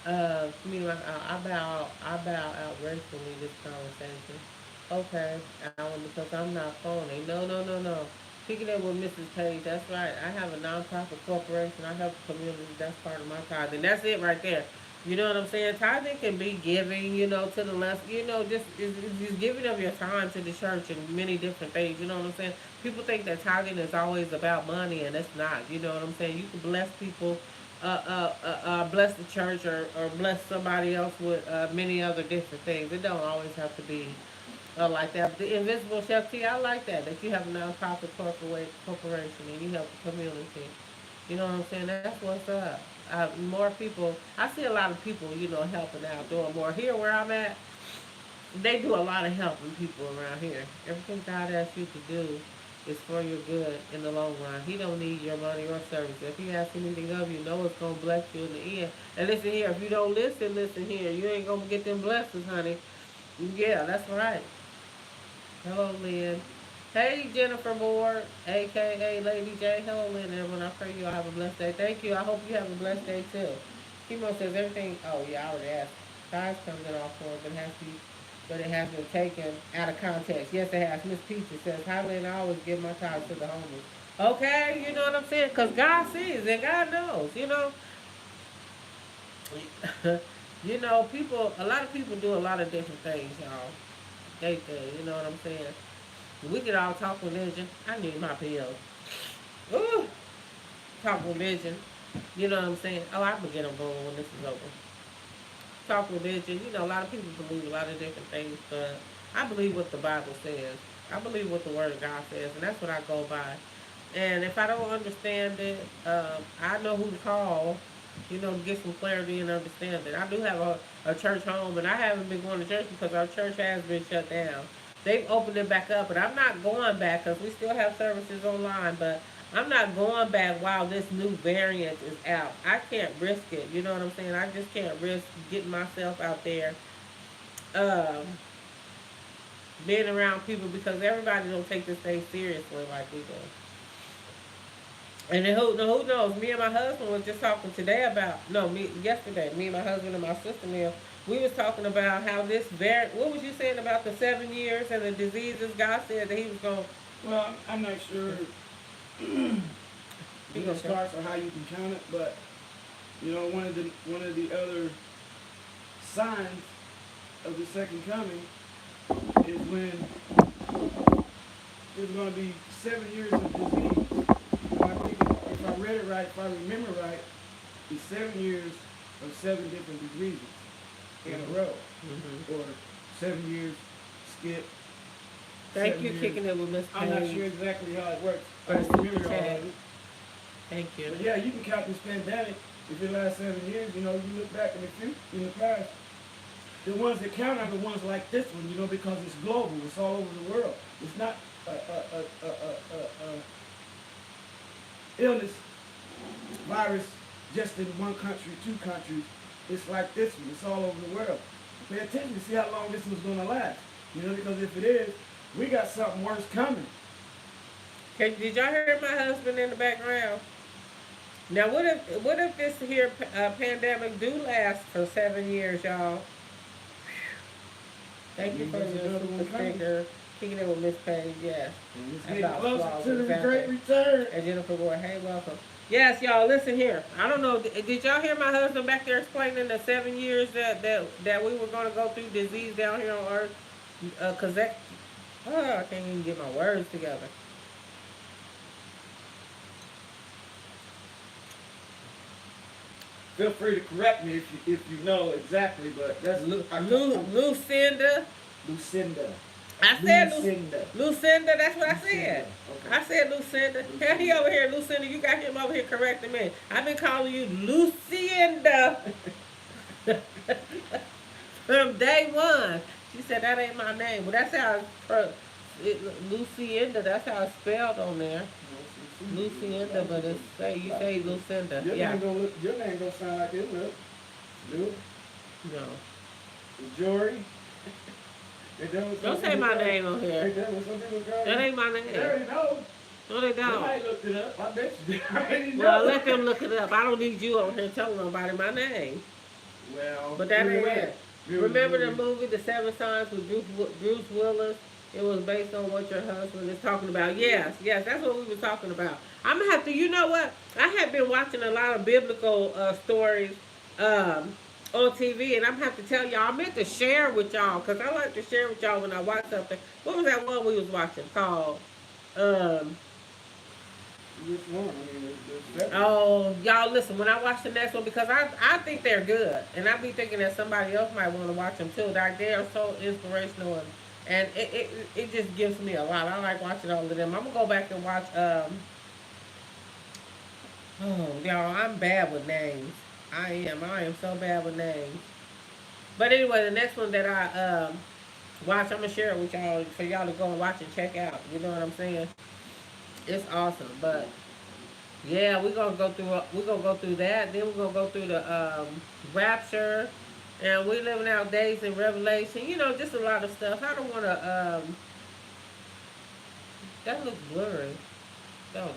I bow out gracefully this conversation. Okay, Alan, because I'm not phony. No. Picking up with Mrs. Page, that's right. I have a nonprofit corporation. I help the community. That's part of my tithing. That's it right there. You know what I'm saying? Tithing can be giving, to the left. Just giving of your time to the church and many different things. You know what I'm saying? People think that tithing is always about money, and it's not. You know what I'm saying? You can bless people, bless the church, or bless somebody else with many other different things. It don't always have to be like that. But the Invisible Chef T, I like that you have a nonprofit corporation and you help the community. You know what I'm saying? That's what's up. More people, I see a lot of people, helping out, doing more. Here where I'm at, they do a lot of helping people around here. Everything God asks you to do is for your good in the long run. He don't need your money or service. If He asks anything of you, know it's going to bless you in the end. And listen here, if you don't listen here. You ain't going to get them blessings, honey. Yeah, that's right. Hello, Lynn. Hey, Jennifer Moore, a.k.a. Lady J. Hello, Lynn, everyone. I pray you all have a blessed day. Thank you. I hope you have a blessed day, too. Chemo says everything. Oh, yeah, I already asked. Tithes comes in all forms, but it has been taken out of context. Yes, it has. Miss Peaches says, hi, Lynn, I always give my tithes to the homeless. Okay, you know what I'm saying? Because God sees and God knows, a lot of people do a lot of different things, y'all. They do, you know what I'm saying? We could all talk religion. I need my pills. Ooh, talk religion. You know what I'm saying? Oh, I can get them going when this is over. Talk religion. A lot of people believe a lot of different things, but I believe what the Bible says. I believe what the Word of God says, and that's what I go by. And if I don't understand it, I know who to call, to get some clarity and understanding. I do have a church home, and I haven't been going to church because our church has been shut down. They've opened it back up, but I'm not going back because we still have services online, but I'm not going back while this new variant is out. I can't risk it. You know what I'm saying? I just can't risk getting myself out there, being around people because everybody don't take this thing seriously like we do. And then who knows? Me and my husband was just talking yesterday. Me and my husband and my sister-in-law, we was talking about how this what was you saying about the 7 years and the diseases? God said that He was going. Well, I'm not sure the starts or how you can count it, but one of the other signs of the second coming is when it's going to be 7 years of disease. I think if I read it right, if I remember right, it's 7 years of 7 different diseases in a row. Or 7 years skip. Thank you, years. kicking it with Miss I'm not Page. sure exactly how it works. I For the don't remember super all chat. of it. Thank you. But yeah, you can count this pandemic. If it lasts 7 years, you look back in the past, the ones that count are the ones like this one, because it's global. It's all over the world. It's not a illness, virus, just in one country, 2 countries. It's like this one. It's all over the world. Pay attention to see how long this one's going to last. Because if it is, we got something worse coming. Okay, did y'all hear my husband in the background? Now, what if this here pandemic do last for 7 years, y'all? Thank you for your super sticker. Kicking it with Miss Page, yes. And it's getting closer to the great return. And Jennifer Ward, hey, welcome. Yes, y'all, listen here. I don't know, did y'all hear my husband back there explaining the 7 years that we were going to go through disease down here on Earth? Because I can't even get my words together. Feel free to correct me if you know exactly, but that's Lucinda. Lucinda. I said Lucinda. Lucinda, that's what I said. Okay. I said Lucinda. Hell, he over here, Lucinda. You got him over here correcting me. I've been calling you Lucinda from day one. She said that ain't my name. Well, that's how Lucinda. That's how it's spelled on there. Lucinda, but you say Lucinda. Your Yeah. your name gonna sound like it, look. No. Jory. Don't say my name on here. That ain't my name. They already know. No, they They don't. might looked it up. I bet you they already know. Well, let them look it up. I don't need you over here telling nobody my name. Well, But that ain't it. Remember the movie? movie The Seven Sons with Bruce Willis? It was based on what your husband is talking about. Yes, that's what we were talking about. I'm going to have to, you know what? I have been watching a lot of biblical stories on TV, and I'm going to have to tell y'all, I meant to share with y'all, because I like to share with y'all when I watch something. What was that one we was watching called? Which one? I mean, there's Oh, y'all listen, when I watch the next one, because I think they're good, and I be thinking that somebody else might want to watch them too. Like, they are so inspirational, and it just gives me a lot. I like watching all of them. I'm going to go back and watch, y'all, I'm bad with names. I am so bad with names. But anyway, the next one that I watch, I'm going to share it with y'all for y'all to go and watch and check out. You know what I'm saying? It's awesome, but yeah, we're gonna go through that. Then we're gonna go through the rapture, and we're living out days in Revelation. Just a lot of stuff. I don't want to. That looks blurry, don't it?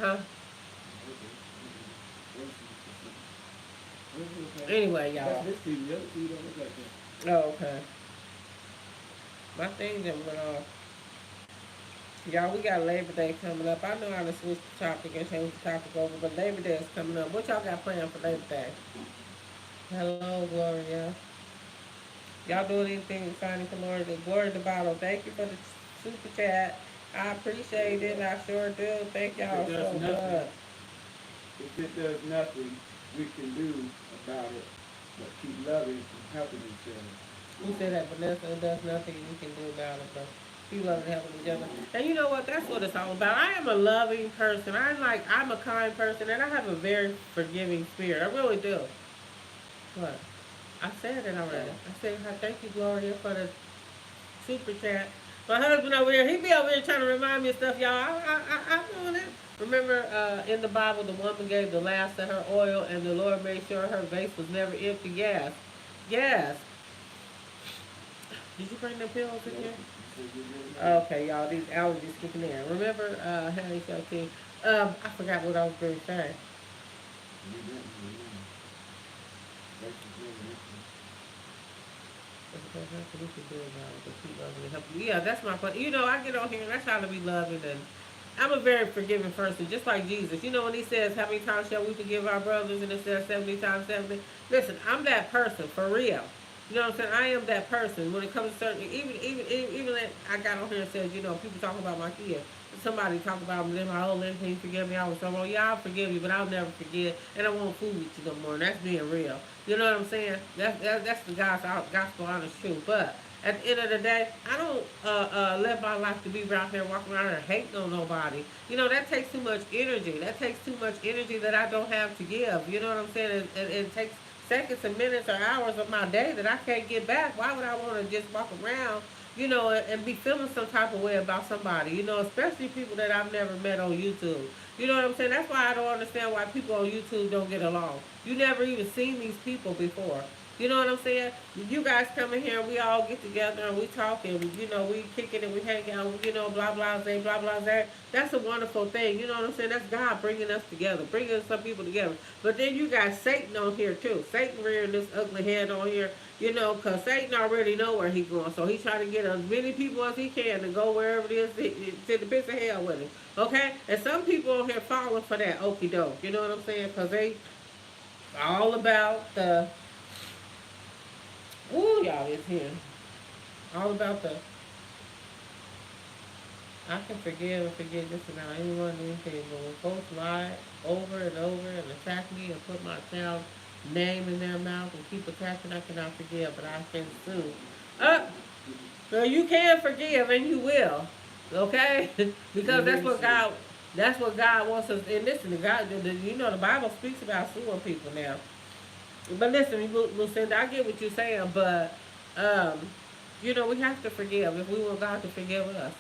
Huh? Anyway, y'all. That's this TV. The other TV don't look like that. Oh, okay. My thing just went off. Y'all, we got Labor Day coming up. I know how to switch the topic and change the topic over, but Labor Day is coming up. What y'all got planned for Labor Day? Hello, Gloria. Y'all doing anything exciting for Gloria? Gloria the Bottle, thank you for the super chat. I appreciate it. I sure do. Thank y'all so much. If it does nothing, we can do about it, but keep loving and helping each other. Who said that, Vanessa? It does nothing we can do about it, but you love and helping each other. And you know what? That's what it's all about. I am a loving person. I'm a kind person, and I have a very forgiving spirit. I really do. What? I said it already. I said, thank you, Gloria, for the super chat. My husband over here, he be over here trying to remind me of stuff, y'all. I'm doing it. Remember, in the Bible, the woman gave the last of her oil, and the Lord made sure her vase was never empty. Yes. Yes. Did you bring them pills in here? Okay, y'all, these allergies kicking in. Remember, Honey Show King? I forgot what I was going to say. Yeah, that's my point. I get on here and I try to be loving, and I'm a very forgiving person, just like Jesus. When he says, how many times shall we forgive our brothers, and it says 70 times 70? Listen, I'm that person, for real. You know what I'm saying? I am that person when it comes to certain, even that I got on here and said, you know, people talking about my kids. Somebody talk about them, oh, let me forgive me. I was so wrong. Yeah, I'll forgive you, but I'll never forget, and I won't fool with you no more. And that's being real. You know what I'm saying? That's the gospel honest truth. But at the end of the day, I don't let my life to be out there walking around and hating on nobody. You know, that takes too much energy. That takes too much energy that I don't have to give. You know what I'm saying? It takes seconds and minutes or hours of my day that I can't get back. Why would I want to just walk around, you know, and be feeling some type of way about somebody, you know, especially people that I've never met on YouTube. You know what I'm saying? That's why I don't understand why people on YouTube don't get along. You never even seen these people before. You know what I'm saying? You guys come in here and we all get together and we talk and, you know, we kick it and we hang out, you know, blah, blah, blah, blah, blah, blah. That's a wonderful thing. You know what I'm saying? That's God bringing us together, bringing some people together. But then you got Satan on here too. Satan rearing this ugly head on here, you know, because Satan already know where he's going. So he's trying to get as many people as he can to go wherever it is to the pits of hell with him. Okay? And some people on here falling for that okie doke. You know what I'm saying? Because they all about the, ooh, y'all, it's here. All about the, I can forgive and forget just about anyone and anything, but when folks lie over and over and attack me and put my child's name in their mouth and keep attacking, I cannot forgive, but I can sue. Uh, so you can forgive and you will, okay? Because that's what God wants us. And listen, you know, the Bible speaks about suing people now. But listen, Lucinda, I get what you're saying, but um, you know, we have to forgive if we want God to forgive us.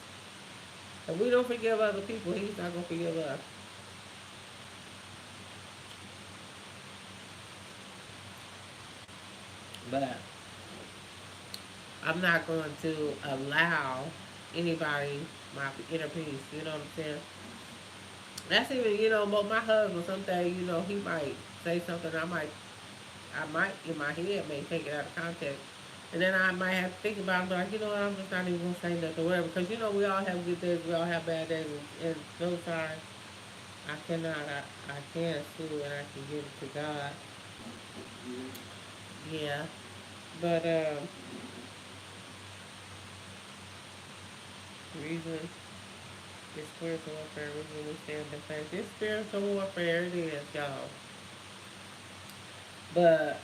If we don't forgive other people, He's not gonna forgive us. But I'm not going to allow anybody my inner peace. You know what I'm saying? That's even, you know, but my husband someday, you know, he might say something. I might in my head may take it out of context. And then I might have to think about it, like, you know what, I'm just not even gonna say nothing or whatever. Because you know we all have good days, we all have bad days, and those times I cannot, I can sue and I can give it to God. Yeah, but reason is spiritual warfare. We really stand in faith. It's spiritual warfare. It is, y'all. But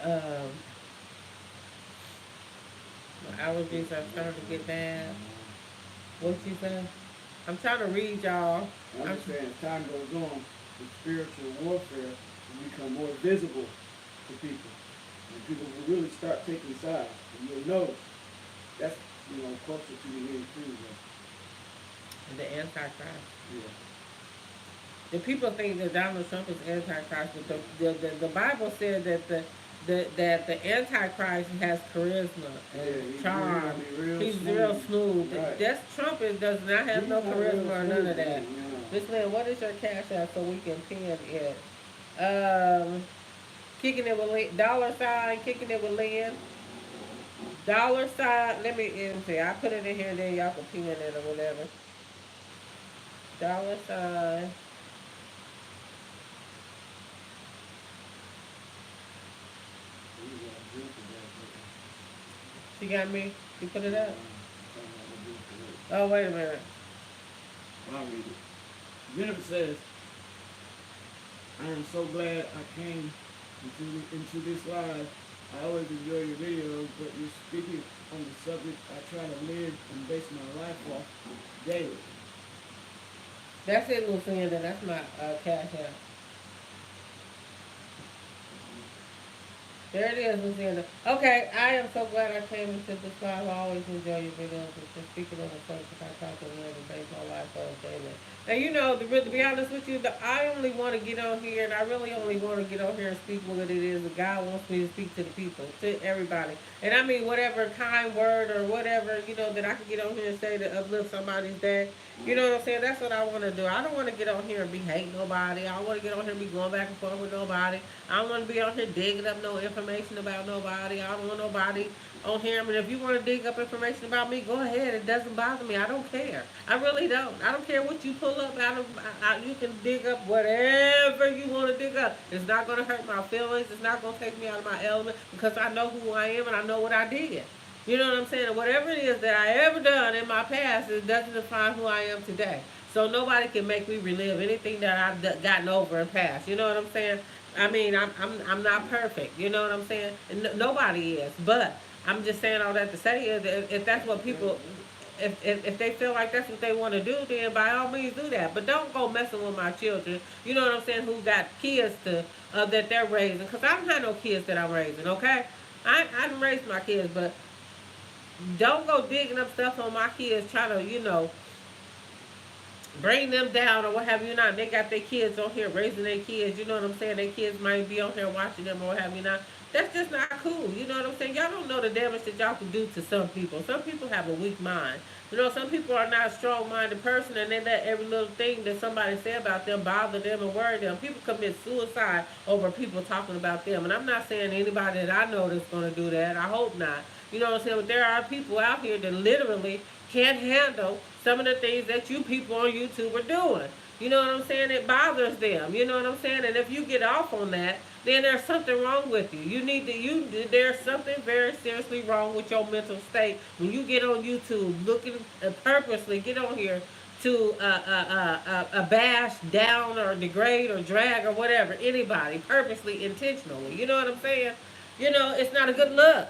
my allergies are starting to get bad. What you say? I'm trying to read y'all. I understand as time goes on, the spiritual warfare will become more visible to people. And people will really start taking sides. And you'll notice that's, you know, closer to the end too. The Antichrist. Yeah. The people think that Donald Trump is Antichrist, but the Bible said that the Antichrist has charisma and charm. He's real smooth. Right. That's Trump does not have no charisma or none of that. Yeah. Miss Lynn, what is your cash app so we can pin it? Kicking it with $, kicking it with Lynn. $, let me see. I put it in here and then y'all can pin it or whatever. $. She got me. You put it up. Oh, wait a minute. I'll read it. Jennifer says, I am so glad I came into this live. I always enjoy your videos, but you're speaking on the subject I try to live and base my life off daily. That's it, Lucinda. That's my cash app. There it is, Lucinda. Okay, I am so glad I came into this live. I always enjoy your videos. It's just speaking on the subject I try to live and base my life off daily. And you know, to be honest with you, I only want to get on here, and I really only want to get on here and speak what it is that God wants me to speak to the people, to everybody. And I mean, whatever kind word or whatever, you know, that I can get on here and say to uplift somebody's day. You know what I'm saying? That's what I want to do. I don't want to get on here and be hating nobody. I don't want to get on here and be going back and forth with nobody. I don't want to be on here digging up no information information about nobody. I don't want nobody on here. I mean, if you want to dig up information about me, go ahead. It doesn't bother me. I don't care. I really don't. I don't care what you pull up out of. You can dig up whatever you want to dig up. It's not going to hurt my feelings. It's not going to take me out of my element because I know who I am and I know what I did. You know what I'm saying? And whatever it is that I ever done in my past, it doesn't define who I am today. So nobody can make me relive anything that I've gotten over and past. You know what I'm saying? I mean, I'm not perfect. You know what I'm saying? And nobody is. But I'm just saying all that to say is if that's what people, if they feel like that's what they want to do, then by all means do that. But don't go messing with my children. You know what I'm saying? Who got kids to that they're raising? Because I don't have no kids that I'm raising. Okay, I didn't raise my kids, but don't go digging up stuff on my kids, trying to bring them down or what have you not. They got their kids on here raising their kids. You know what I'm saying? Their kids might be on here watching them or what have you not. That's just not cool. You know what I'm saying? Y'all don't know the damage that y'all can do to some people. Some people have a weak mind. You know, some people are not a strong-minded person and they let every little thing that somebody say about them bother them and worry them. People commit suicide over people talking about them. And I'm not saying anybody that I know that's going to do that. I hope not. You know what I'm saying? But there are people out here that literally can't handle some of the things that you people on YouTube are doing. You know what I'm saying? It bothers them. You know what I'm saying? And if you get off on that, then there's something wrong with you. There's something very seriously wrong with your mental state when you get on YouTube looking purposely get on here to bash down or degrade or drag or whatever anybody purposely, intentionally. You know what I'm saying? You know, it's not a good look.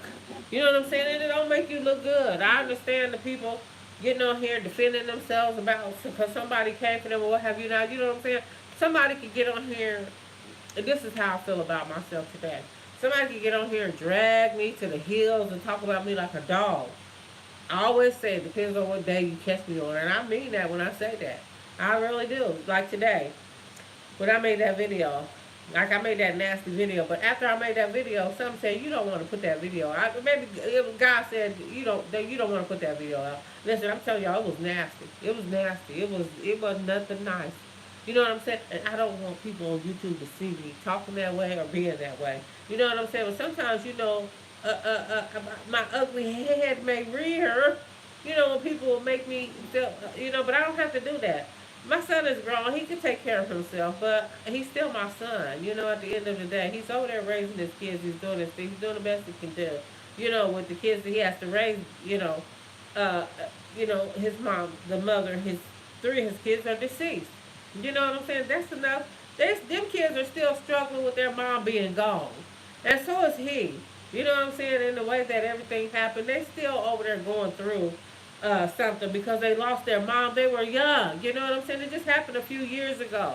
You know what I'm saying? And it don't make you look good. I understand the people getting on here defending themselves about because somebody came for them or what have you not. You know what I'm saying? Somebody could get on here, and this is how I feel about myself today. Somebody could get on here and drag me to the hills and talk about me like a dog. I always say it depends on what day you catch me on, and I mean that when I say that. I really do. Like today, when I made that video. Like I made that nasty video, but after I made that video, some said you don't want to put that video out. Maybe God said you don't want to put that video out. Listen, I'm telling y'all, it was nasty. It was nasty. It was nothing nice. You know what I'm saying? And I don't want people on YouTube to see me talking that way or being that way. You know what I'm saying? But sometimes my ugly head may rear. You know when people will make me feel. But I don't have to do that. My son is grown. He can take care of himself, but he's still my son. You know, at the end of the day, he's over there raising his kids. He's doing his thing. He's doing the best he can do. You know, with the kids that he has to raise. His mom, the mother, three of his kids are deceased. You know what I'm saying? That's enough. Them kids are still struggling with their mom being gone, and so is he. You know what I'm saying? In the way that everything happened, they still over there going through something because they lost their mom. They were young. You know what I'm saying? It just happened a few years ago.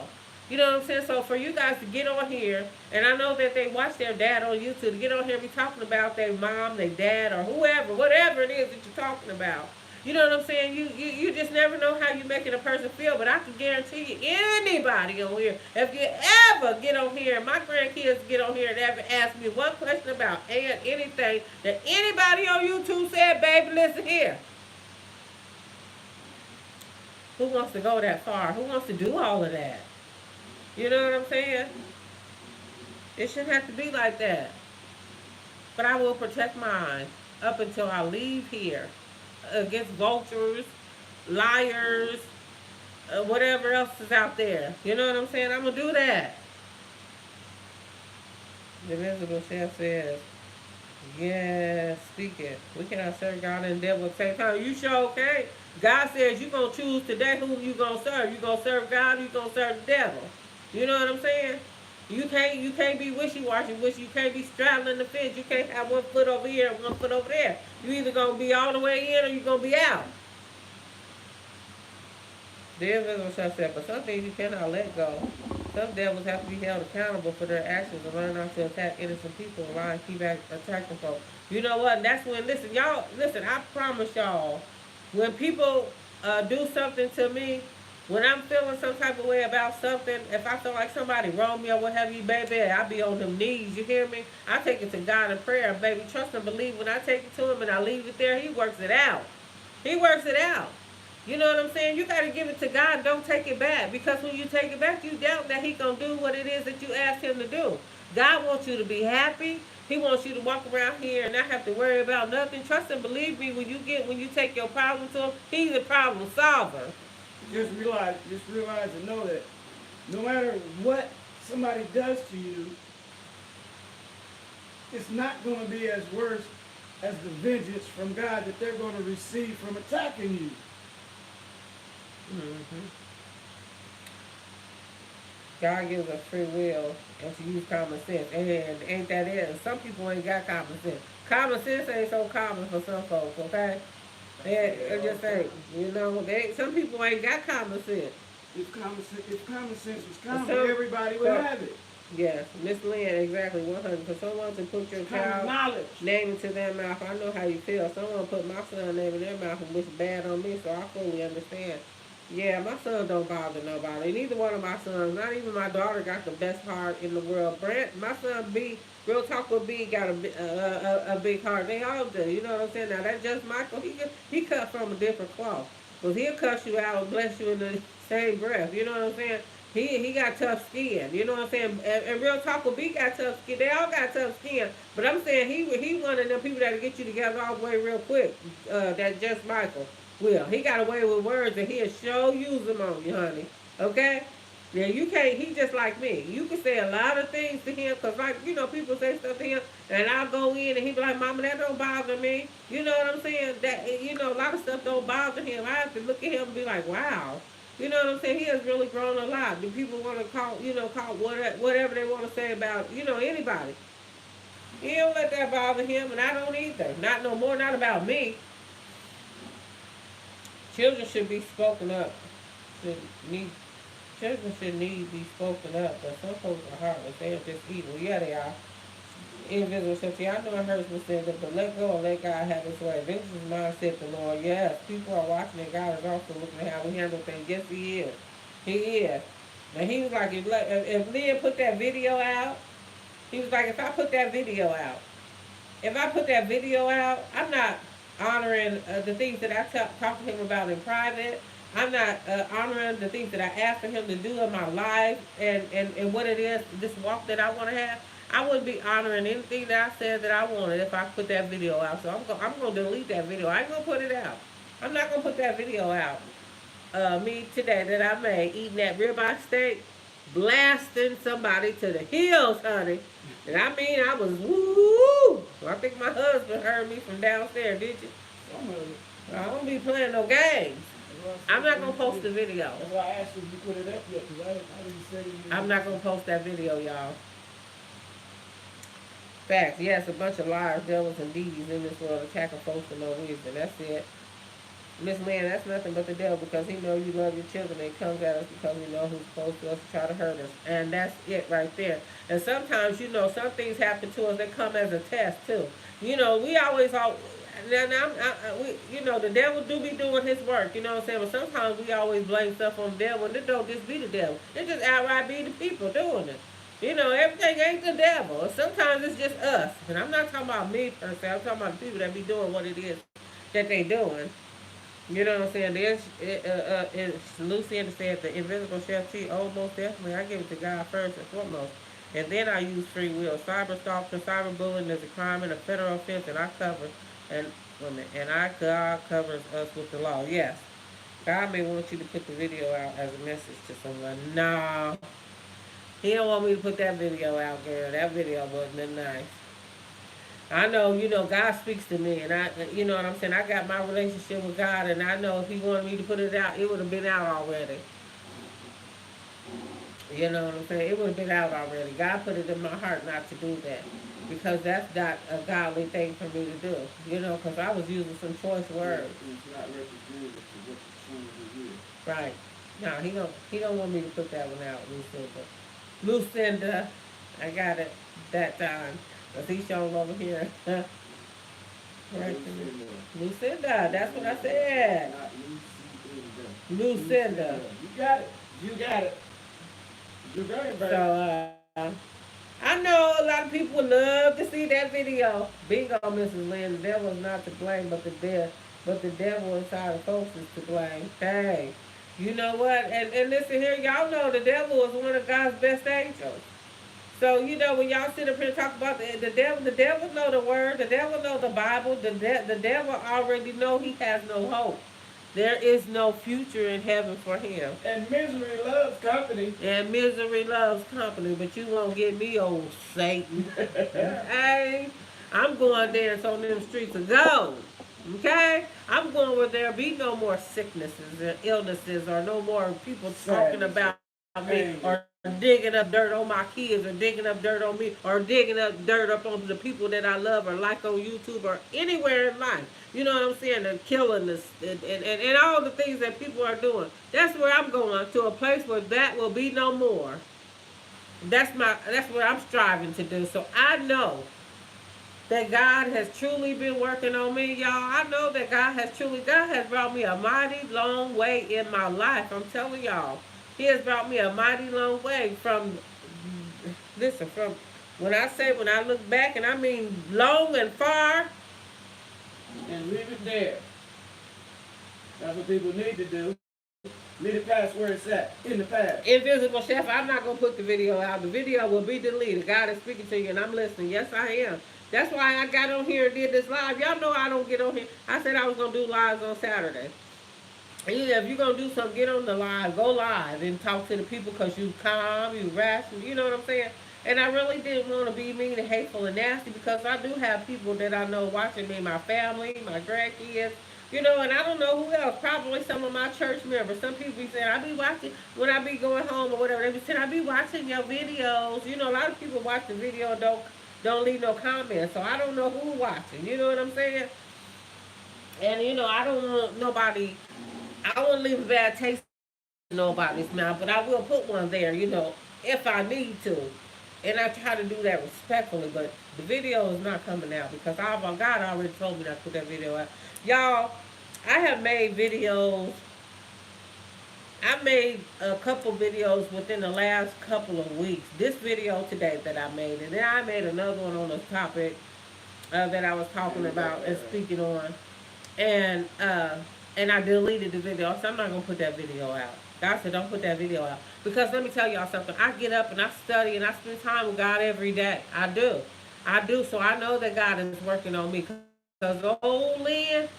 You know what I'm saying? So for you guys to get on here, and I know that they watch their dad on YouTube, to get on here and be talking about their mom, their dad, or whoever, whatever it is that you're talking about. You know what I'm saying? You just never know how you're making a person feel, but I can guarantee you, anybody on here, if you ever get on here, my grandkids get on here and ever ask me one question about anything that anybody on YouTube said, baby, listen here. Who wants to go that far? Who wants to do all of that? You know what I'm saying? It shouldn't have to be like that. But I will protect mine up until I leave here against vultures, liars, whatever else is out there. You know what I'm saying? I'm going to do that. The Invisible Chef says, yes, speak it. We cannot serve God and the devil at the same time. You sure okay? God says you're going to choose today whom you're going to serve. You're going to serve God or you're going to serve the devil. You know what I'm saying? You can't be wishy-washy. You can't be straddling the fence. You can't have one foot over here and one foot over there. You're either going to be all the way in or you're going to be out. The Invisible Chef said, but some things you cannot let go. Some devils have to be held accountable for their actions and learn not to attack innocent people and lie and keep attacking folks. You know what? And that's when, listen, I promise y'all, when people do something to me, when I'm feeling some type of way about something, if I feel like somebody wronged me or what have you, baby, I be on them knees, you hear me? I take it to God in prayer, baby. Trust and believe when I take it to him and I leave it there, he works it out. He works it out. You know what I'm saying? You got to give it to God. Don't take it back. Because when you take it back, you doubt that he going to do what it is that you asked him to do. God wants you to be happy. He wants you to walk around here and not have to worry about nothing. Trust and believe me, when you take your problem to him, he's a problem solver. Just realize and know that no matter what somebody does to you, it's not going to be as worse as the vengeance from God that they're going to receive from attacking you. Hmm. God gives us free will and to use common sense. And ain't that it? Some people ain't got common sense. Common sense ain't so common for some folks, okay? They just say, some people ain't got common sense. If common sense was common, So, everybody would so have it. yes, Miss Lynn, exactly 100. For someone to put your Common child knowledge. name into their mouth, I know how you feel. Someone put my son name in their mouth and wish bad on me, so I fully understand. Yeah, my son don't bother nobody. Neither one of my sons, not even my daughter, got the best heart in the world. Brent, my son B, Real Talk with B, got a big heart. They all do. You know what I'm saying? Now that just Michael, he cut from a different cloth. Cause he'll cuss you out and bless you in the same breath. You know what I'm saying? He got tough skin. You know what I'm saying? And Real Talk with B got tough skin. They all got tough skin. But I'm saying he one of them people that'll get you together all the way real quick. That just Michael will. He got away with words and he'll show use them on you, honey. Okay? Yeah, you can't. He just like me. You can say a lot of things to him, cause like people say stuff to him, and I'll go in and he be like, "Mama, that don't bother me." You know what I'm saying? That a lot of stuff don't bother him. I have to look at him and be like, "Wow." You know what I'm saying? He has really grown a lot. Do people want to call whatever they want to say about anybody? He don't let that bother him, and I don't either. Not no more. Not about me. Children should be spoken up. Should need Children should need to be spoken up, but some folks are heartless. They are just evil. Yeah, they are. Invisible sympathy. I know it hurts me saying that, but let go and let God have his way. Vengeance is mine, said the Lord. Yes, people are watching and God is also looking at how we handle things. Yes, he is. He is. Now, he was like, if Lynn put that video out, he was like, if I put that video out, I'm not honoring the things that I talked to him about in private. I'm not honoring the things that I asked for him to do in my life and what it is, this walk that I want to have. I wouldn't be honoring anything that I said that I wanted if I put that video out. So I'm going to delete that video. I ain't going to put it out. I'm not going to put that video out. Me today that I made eating that ribeye steak, blasting somebody to the hills, honey. And I mean, I was woo. I think my husband heard me from downstairs. Did you? Some of it. I don't be playing no games. I'm not gonna post the video. That's why I asked if you put it up yet, because I didn't say it. I'm not gonna post that video, y'all. Facts. Yes, a bunch of liars, devils, and deeds in this world attacking folks for no reason. That's it. Miss Lynn, that's nothing but the devil because he know you love your children. And he comes at us because we know who's close to us to try to hurt us. And that's it right there. And sometimes, some things happen to us that come as a test too. We always all now, the devil do be doing his work. You know what I'm saying? But sometimes we always blame stuff on the devil, and it don't just be the devil. It just outright be the people doing it. Everything ain't the devil. Sometimes it's just us. And I'm not talking about me per se. I'm talking about the people that be doing what it is that they doing. You know what I'm saying? Lucy said the invisible chef T. Oh, most definitely. I give it to God first and foremost. And then I use free will. Cyber stalking, cyberbullying is a crime and a federal offense, and and God covers us with the law. Yes. God may want you to put the video out as a message to someone. No. He don't want me to put that video out, girl. That video wasn't nice. I know, God speaks to me, and you know what I'm saying? I got my relationship with God, and I know if he wanted me to put it out, it would have been out already. You know what I'm saying? It would have been out already. God put it in my heart not to do that, because that's not a godly thing for me to do, because I was using some choice words. It's not representative to what the son is. Right. No, he don't want me to put that one out, Lucinda. I got it that time. Cause he's showing over here. Right. Lucinda, that's what I said. Lucinda. You got it. You got it. You got it, baby. So, I know a lot of people would love to see that video. Bingo, Mrs. Lynn. The devil is not to blame, but the devil inside of folks is to blame. Hey, you know what? And listen here, y'all know the devil is one of God's best angels. So when y'all sit up here and talk about the devil know the word, the devil know the Bible, the devil already know he has no hope. There is no future in heaven for him. And misery loves company. And misery loves company, but you won't get me, old Satan. Hey, I'm going dance on them streets of gold. Okay? I'm going where there be no more sicknesses and illnesses or no more people talking about me or digging up dirt on my kids or digging up dirt on me or digging up dirt up on the people that I love or like on YouTube or anywhere in life. You know what I'm saying? And killing us and all the things that people are doing. That's where I'm going, to a place where that will be no more. That's what I'm striving to do. So I know that God has truly been working on me, y'all. I know that God has brought me a mighty long way in my life. I'm telling y'all. He has brought me a mighty long way from, listen, from when I look back, and I mean long and far. And leave it there. That's what people need to do. Leave it past where it's at, in the past. Invisible Chef, I'm not going to put the video out. The video will be deleted. God is speaking to you, and I'm listening. Yes, I am. That's why I got on here and did this live. Y'all know I don't get on here. I said I was going to do lives on Saturday. And if you're going to do something, get on the live. Go live and talk to the people because you calm, you rational. You know what I'm saying? And I really didn't want to be mean and hateful and nasty because I do have people that I know watching me, my family, my grandkids. And I don't know who else. Probably some of my church members. Some people be saying, I be watching, when I be going home or whatever, they be saying, I be watching your videos. A lot of people watch the video and don't leave no comments. So I don't know who watching. You know what I'm saying? And, I don't want nobody, I don't want to leave a bad taste in nobody's mouth, but I will put one there, if I need to. And I try to do that respectfully, but the video is not coming out because God already told me not to put that video out. Y'all, I have made videos. I made a couple videos within the last couple of weeks. This video today that I made, and then I made another one on the topic that I was talking about and speaking on, and I deleted the video, so I'm not gonna put that video out. God said, don't put that video out. Because let me tell y'all something. I get up and I study and I spend time with God every day. I do. So I know that God is working on me. Because the old Lynn,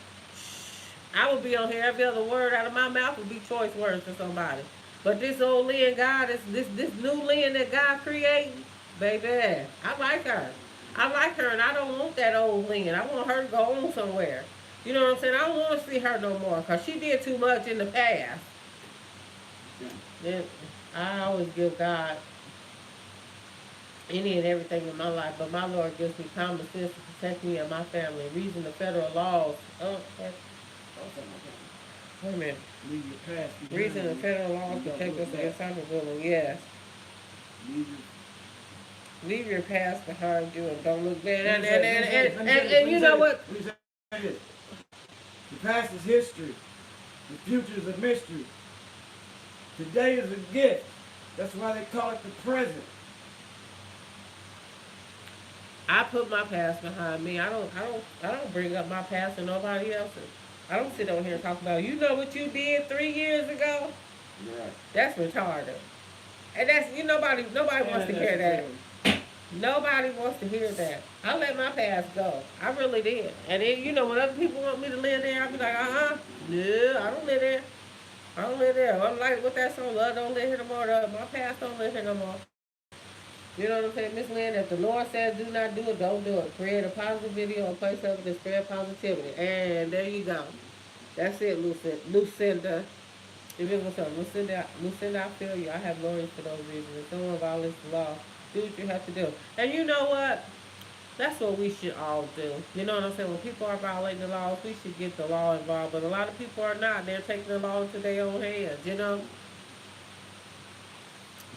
I would be on here, every other word out of my mouth would be choice words to somebody. But this old Lynn, God, this new Lynn that God created, baby, I like her. And I don't want that old Lynn. I want her to go on somewhere. You know what I'm saying? I don't want to see her no more because she did too much in the past. Then I always give God any and everything in my life, but my Lord gives me common sense to protect me and my family. Reason the federal laws. Wait a minute. Reason the federal laws protect us against cyberbullying. Yes. Leave your past behind you and don't look back. And you know what? The past is history. The future is a mystery. Today is a gift. That's why they call it the present. I put my past behind me. I don't bring up my past to nobody else's. I don't sit over here and talk about, you know what you did 3 years ago? Right. That's retarded. And that's, nobody wants to hear that. Nobody wants to hear that. I let my past go. I really did. And then, when other people want me to live there, I'll be like, no, I don't live there. I don't live there. I'm like what that song, love don't live here no more. My past don't live here no more. You know what I'm saying, Miss Lynn? If the Lord says do not do it, don't do it. Create a positive video and place up to spread positivity. And there you go. That's it, Lucinda. If it was something, Lucinda, I feel you. I have lawyers for those reasons. If someone violates the law, do what you have to do. And you know what? That's what we should all do. You know what I'm saying? When people are violating the laws, we should get the law involved. But a lot of people are not. They're taking the law into their own hands,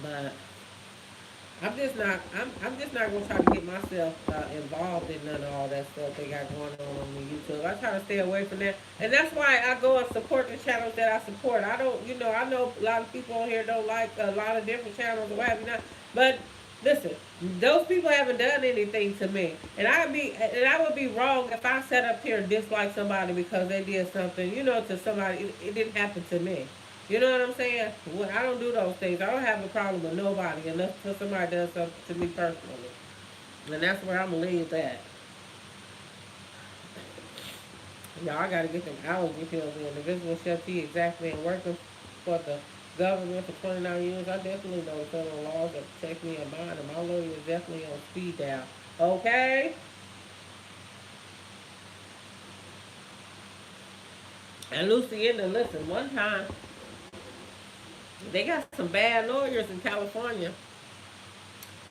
But I'm just not gonna try to get myself involved in none of all that stuff they got going on the YouTube. I try to stay away from that, and that's why I go and support the channels that I support. I don't, I know a lot of people on here don't like a lot of different channels or what have you not, but listen, those people haven't done anything to me, and I would be wrong if I sat up here and dislike somebody because they did something, to somebody. It didn't happen to me. You know what I'm saying? Well, I don't do those things. I don't have a problem with nobody unless somebody does something to me personally. And that's where I'm gonna leave that. Y'all gotta get them allergy pills in. The visible chef T exactly and working for the government for 29 years. I definitely know the federal laws that protect me and mine, and my lawyer is definitely on speed dial. Okay? And Lucienda, listen, one time they got some bad lawyers in California.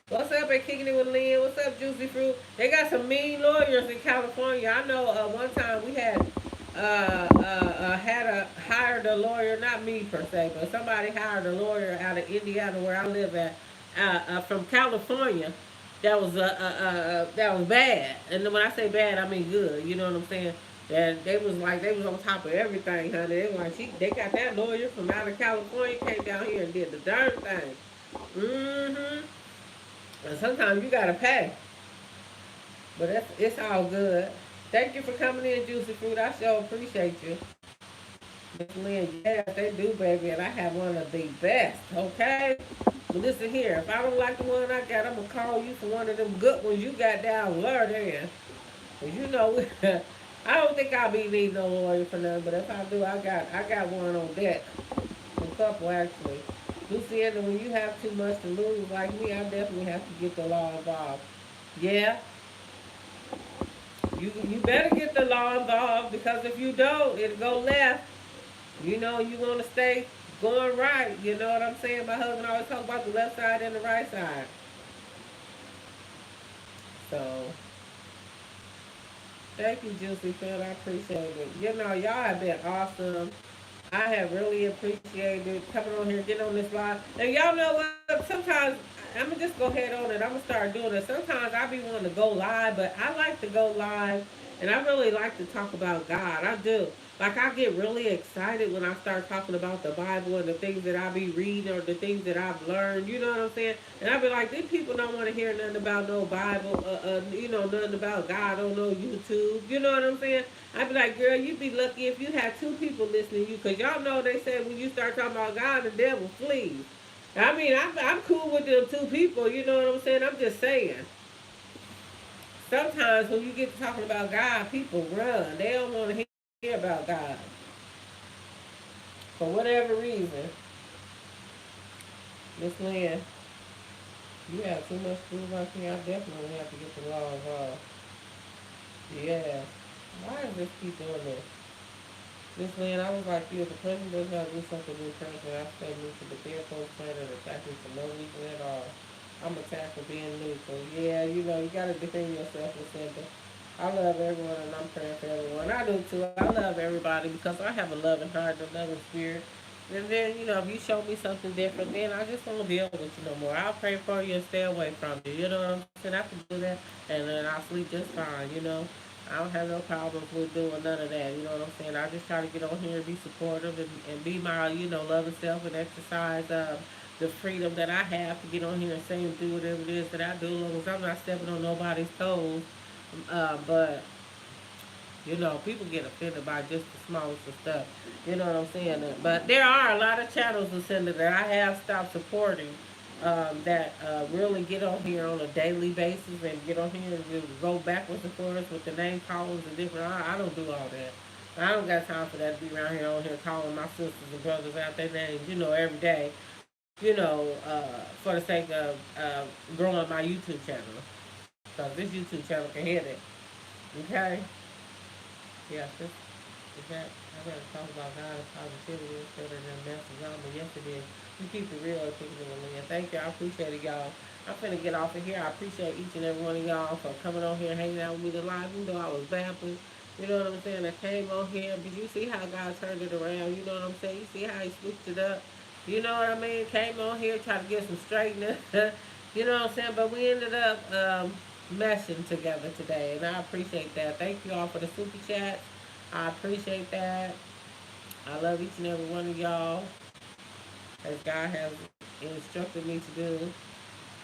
What's up at Kicking It with Lynn? What's up, Juicy Fruit? They got some mean lawyers in California. I know one time we had hired a lawyer, not me per se, but somebody hired a lawyer out of Indiana where I live at, from California. That was bad, and when I say bad, I mean good. You know what I'm saying? That they was on top of everything, honey. They were like they got that lawyer from out of California came down here and did the darn thing. Mm-hmm. And sometimes you gotta pay, but it's all good. Thank you for coming in, Juicy Fruit. I sure appreciate you. Miss Lynn, yes, they do, baby, and I have one of the best, okay? But listen here, if I don't like the one I got, I'm going to call you for one of them good ones you got down lower there. Because you know, I don't think I'll be needing no lawyer for nothing, but if I do, I got one on deck. A couple, actually. Luciana, when you have too much to lose like me, I definitely have to get the law involved. Yeah, you better get the law involved because if you don't, it'll go left. You know, you want to stay going right. You know what I'm saying? My husband always talk about the left side and the right side. So, thank you, Juicy Phil. I appreciate it. You know, y'all have been awesome. I have really appreciated coming on here, getting on this live. And y'all know what? Sometimes I'm gonna just go ahead on it. I'm gonna start doing it. Sometimes I be wanting to go live, but I like to go live, and I really like to talk about God. I do. Like I get really excited when I start talking about the Bible and the things that I be reading or the things that I've learned. You know what I'm saying? And I be like, these people don't want to hear nothing about no Bible. Nothing about God on no YouTube. You know what I'm saying? I'd be like, girl, you'd be lucky if you had two people listening to you, because y'all know they say when you start talking about God, the devil flees. I mean, I'm cool with them two people, you know what I'm saying? I'm just saying. Sometimes when you get to talking about God, people run. They don't want to hear about God. For whatever reason. Miss Lynn, you have too much food like me. I definitely have to get the law involved. Yeah. Why does this keep doing this? Miss Lynn, I was like you. If the president does not do something new president, I stay neutral. The fair post plan and attack me for no reason at all. I'm attacked for being neutral. Yeah, you gotta defend yourself, Miss Linda. I love everyone and I'm praying for everyone. I do too. I love everybody because I have a loving heart, a loving spirit. And then, if you show me something different, then I just won't deal with you no more. I'll pray for you and stay away from you. You know what I'm saying? I can do that and then I'll sleep just fine. I don't have no problems with doing none of that. You know what I'm saying? I just try to get on here and be supportive and be my, loving self and exercise the freedom that I have to get on here and say and do whatever it is that I do, as long as I'm not stepping on nobody's toes. But people get offended by just the smallest of stuff. You know what I'm saying? But there are a lot of channels in Cinder that I have stopped supporting that really get on here on a daily basis and get on here and go backwards and forwards with the name callers and different. I don't do all that. I don't got time for that to be around here on here calling my sisters and brothers out their names, every day, for the sake of growing my YouTube channel. Because this YouTube channel can hit it. Okay? Yeah, is that I gotta talk about God and positivity instead of them messing on, but yes it is. You keep it real, keep it real. Thank you, I appreciate it, y'all. I'm finna get off of here. I appreciate each and every one of y'all for coming on here and hanging out with me live, even though I was babbling. You know what I'm saying? I came on here, but you see how God turned it around, you know what I'm saying? You see how he switched it up. You know what I mean? Came on here, tried to get some straightening. You know what I'm saying? But we ended up meshing together today, and I appreciate that. Thank you all for the super chats. I appreciate that. I love each and every one of y'all as God has instructed me to do.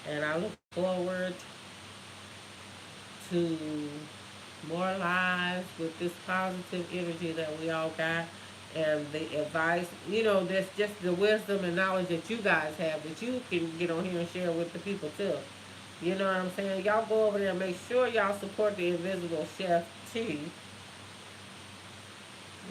And I look forward to more lives with this positive energy that we all got. and the advice, you know, that's just the wisdom and knowledge that you guys have that you can get on here and share with the people too. You know what I'm saying? Y'all go over there and make sure y'all support the Invisible Chef T.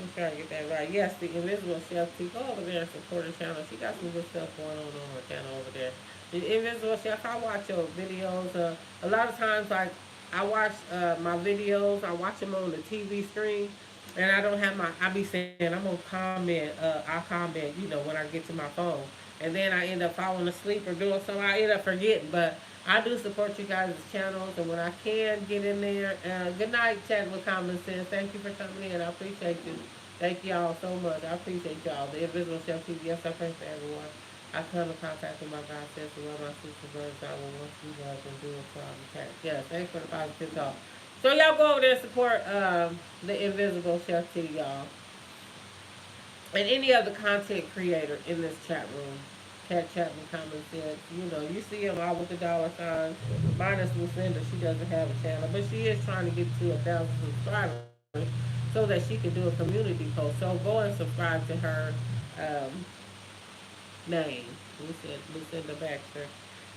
I'm trying to get that right. Yes, the Invisible Chef T. Go over there and support her channel. She got some good stuff going on her channel over there. The Invisible Chef, I watch your videos. A lot of times, like, I watch my videos, I watch them on the TV screen, and I don't have my, I be saying, I'm going to comment, I'll comment, you know, when I get to my phone. And then I end up falling asleep or doing something, I end up forgetting. But I do support you guys' channels, and when I can get in there, good night, chatting with Common Sense. Thank you for coming in. I appreciate you. Thank y'all so much. I appreciate y'all. The Invisible Chef TV. Yes, I pray for everyone. I come in contact with my God says to love my sister brothers. I will once we love and do it for our attack. Yes, thanks for the positive talk. So y'all go over there and support the Invisible Chef TV, y'all. And any other content creator in this chat room. Cat Chapman Common Sense. You know, you see them all with the dollar signs. Minus Lucinda, she doesn't have a channel, but she is trying to get to 1,000 subscribers so that she can do a community post. So go and subscribe to her name, Lucinda Baxter.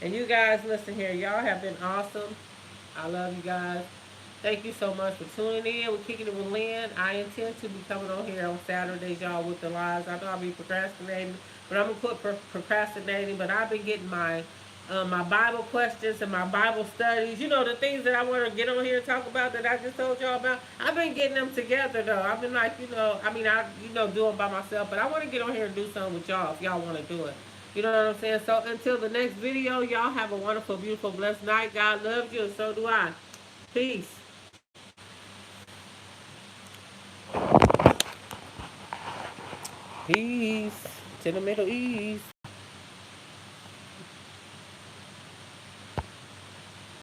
And you guys, listen here, y'all have been awesome. I love you guys. Thank you so much for tuning in. We're kicking it with Lynn. I intend to be coming on here on Saturdays, y'all, with the lives. I know I'll be procrastinating, but I'm gonna put procrastinating. But I've been getting my Bible questions and my Bible studies. You know, the things that I want to get on here and talk about that I just told y'all about. I've been getting them together though. I've been like, you know, I mean, I do them by myself, but I want to get on here and do something with y'all if y'all want to do it. You know what I'm saying? So until the next video, y'all have a wonderful, beautiful, blessed night. God loves you, and so do I. Peace. Peace to the Middle East.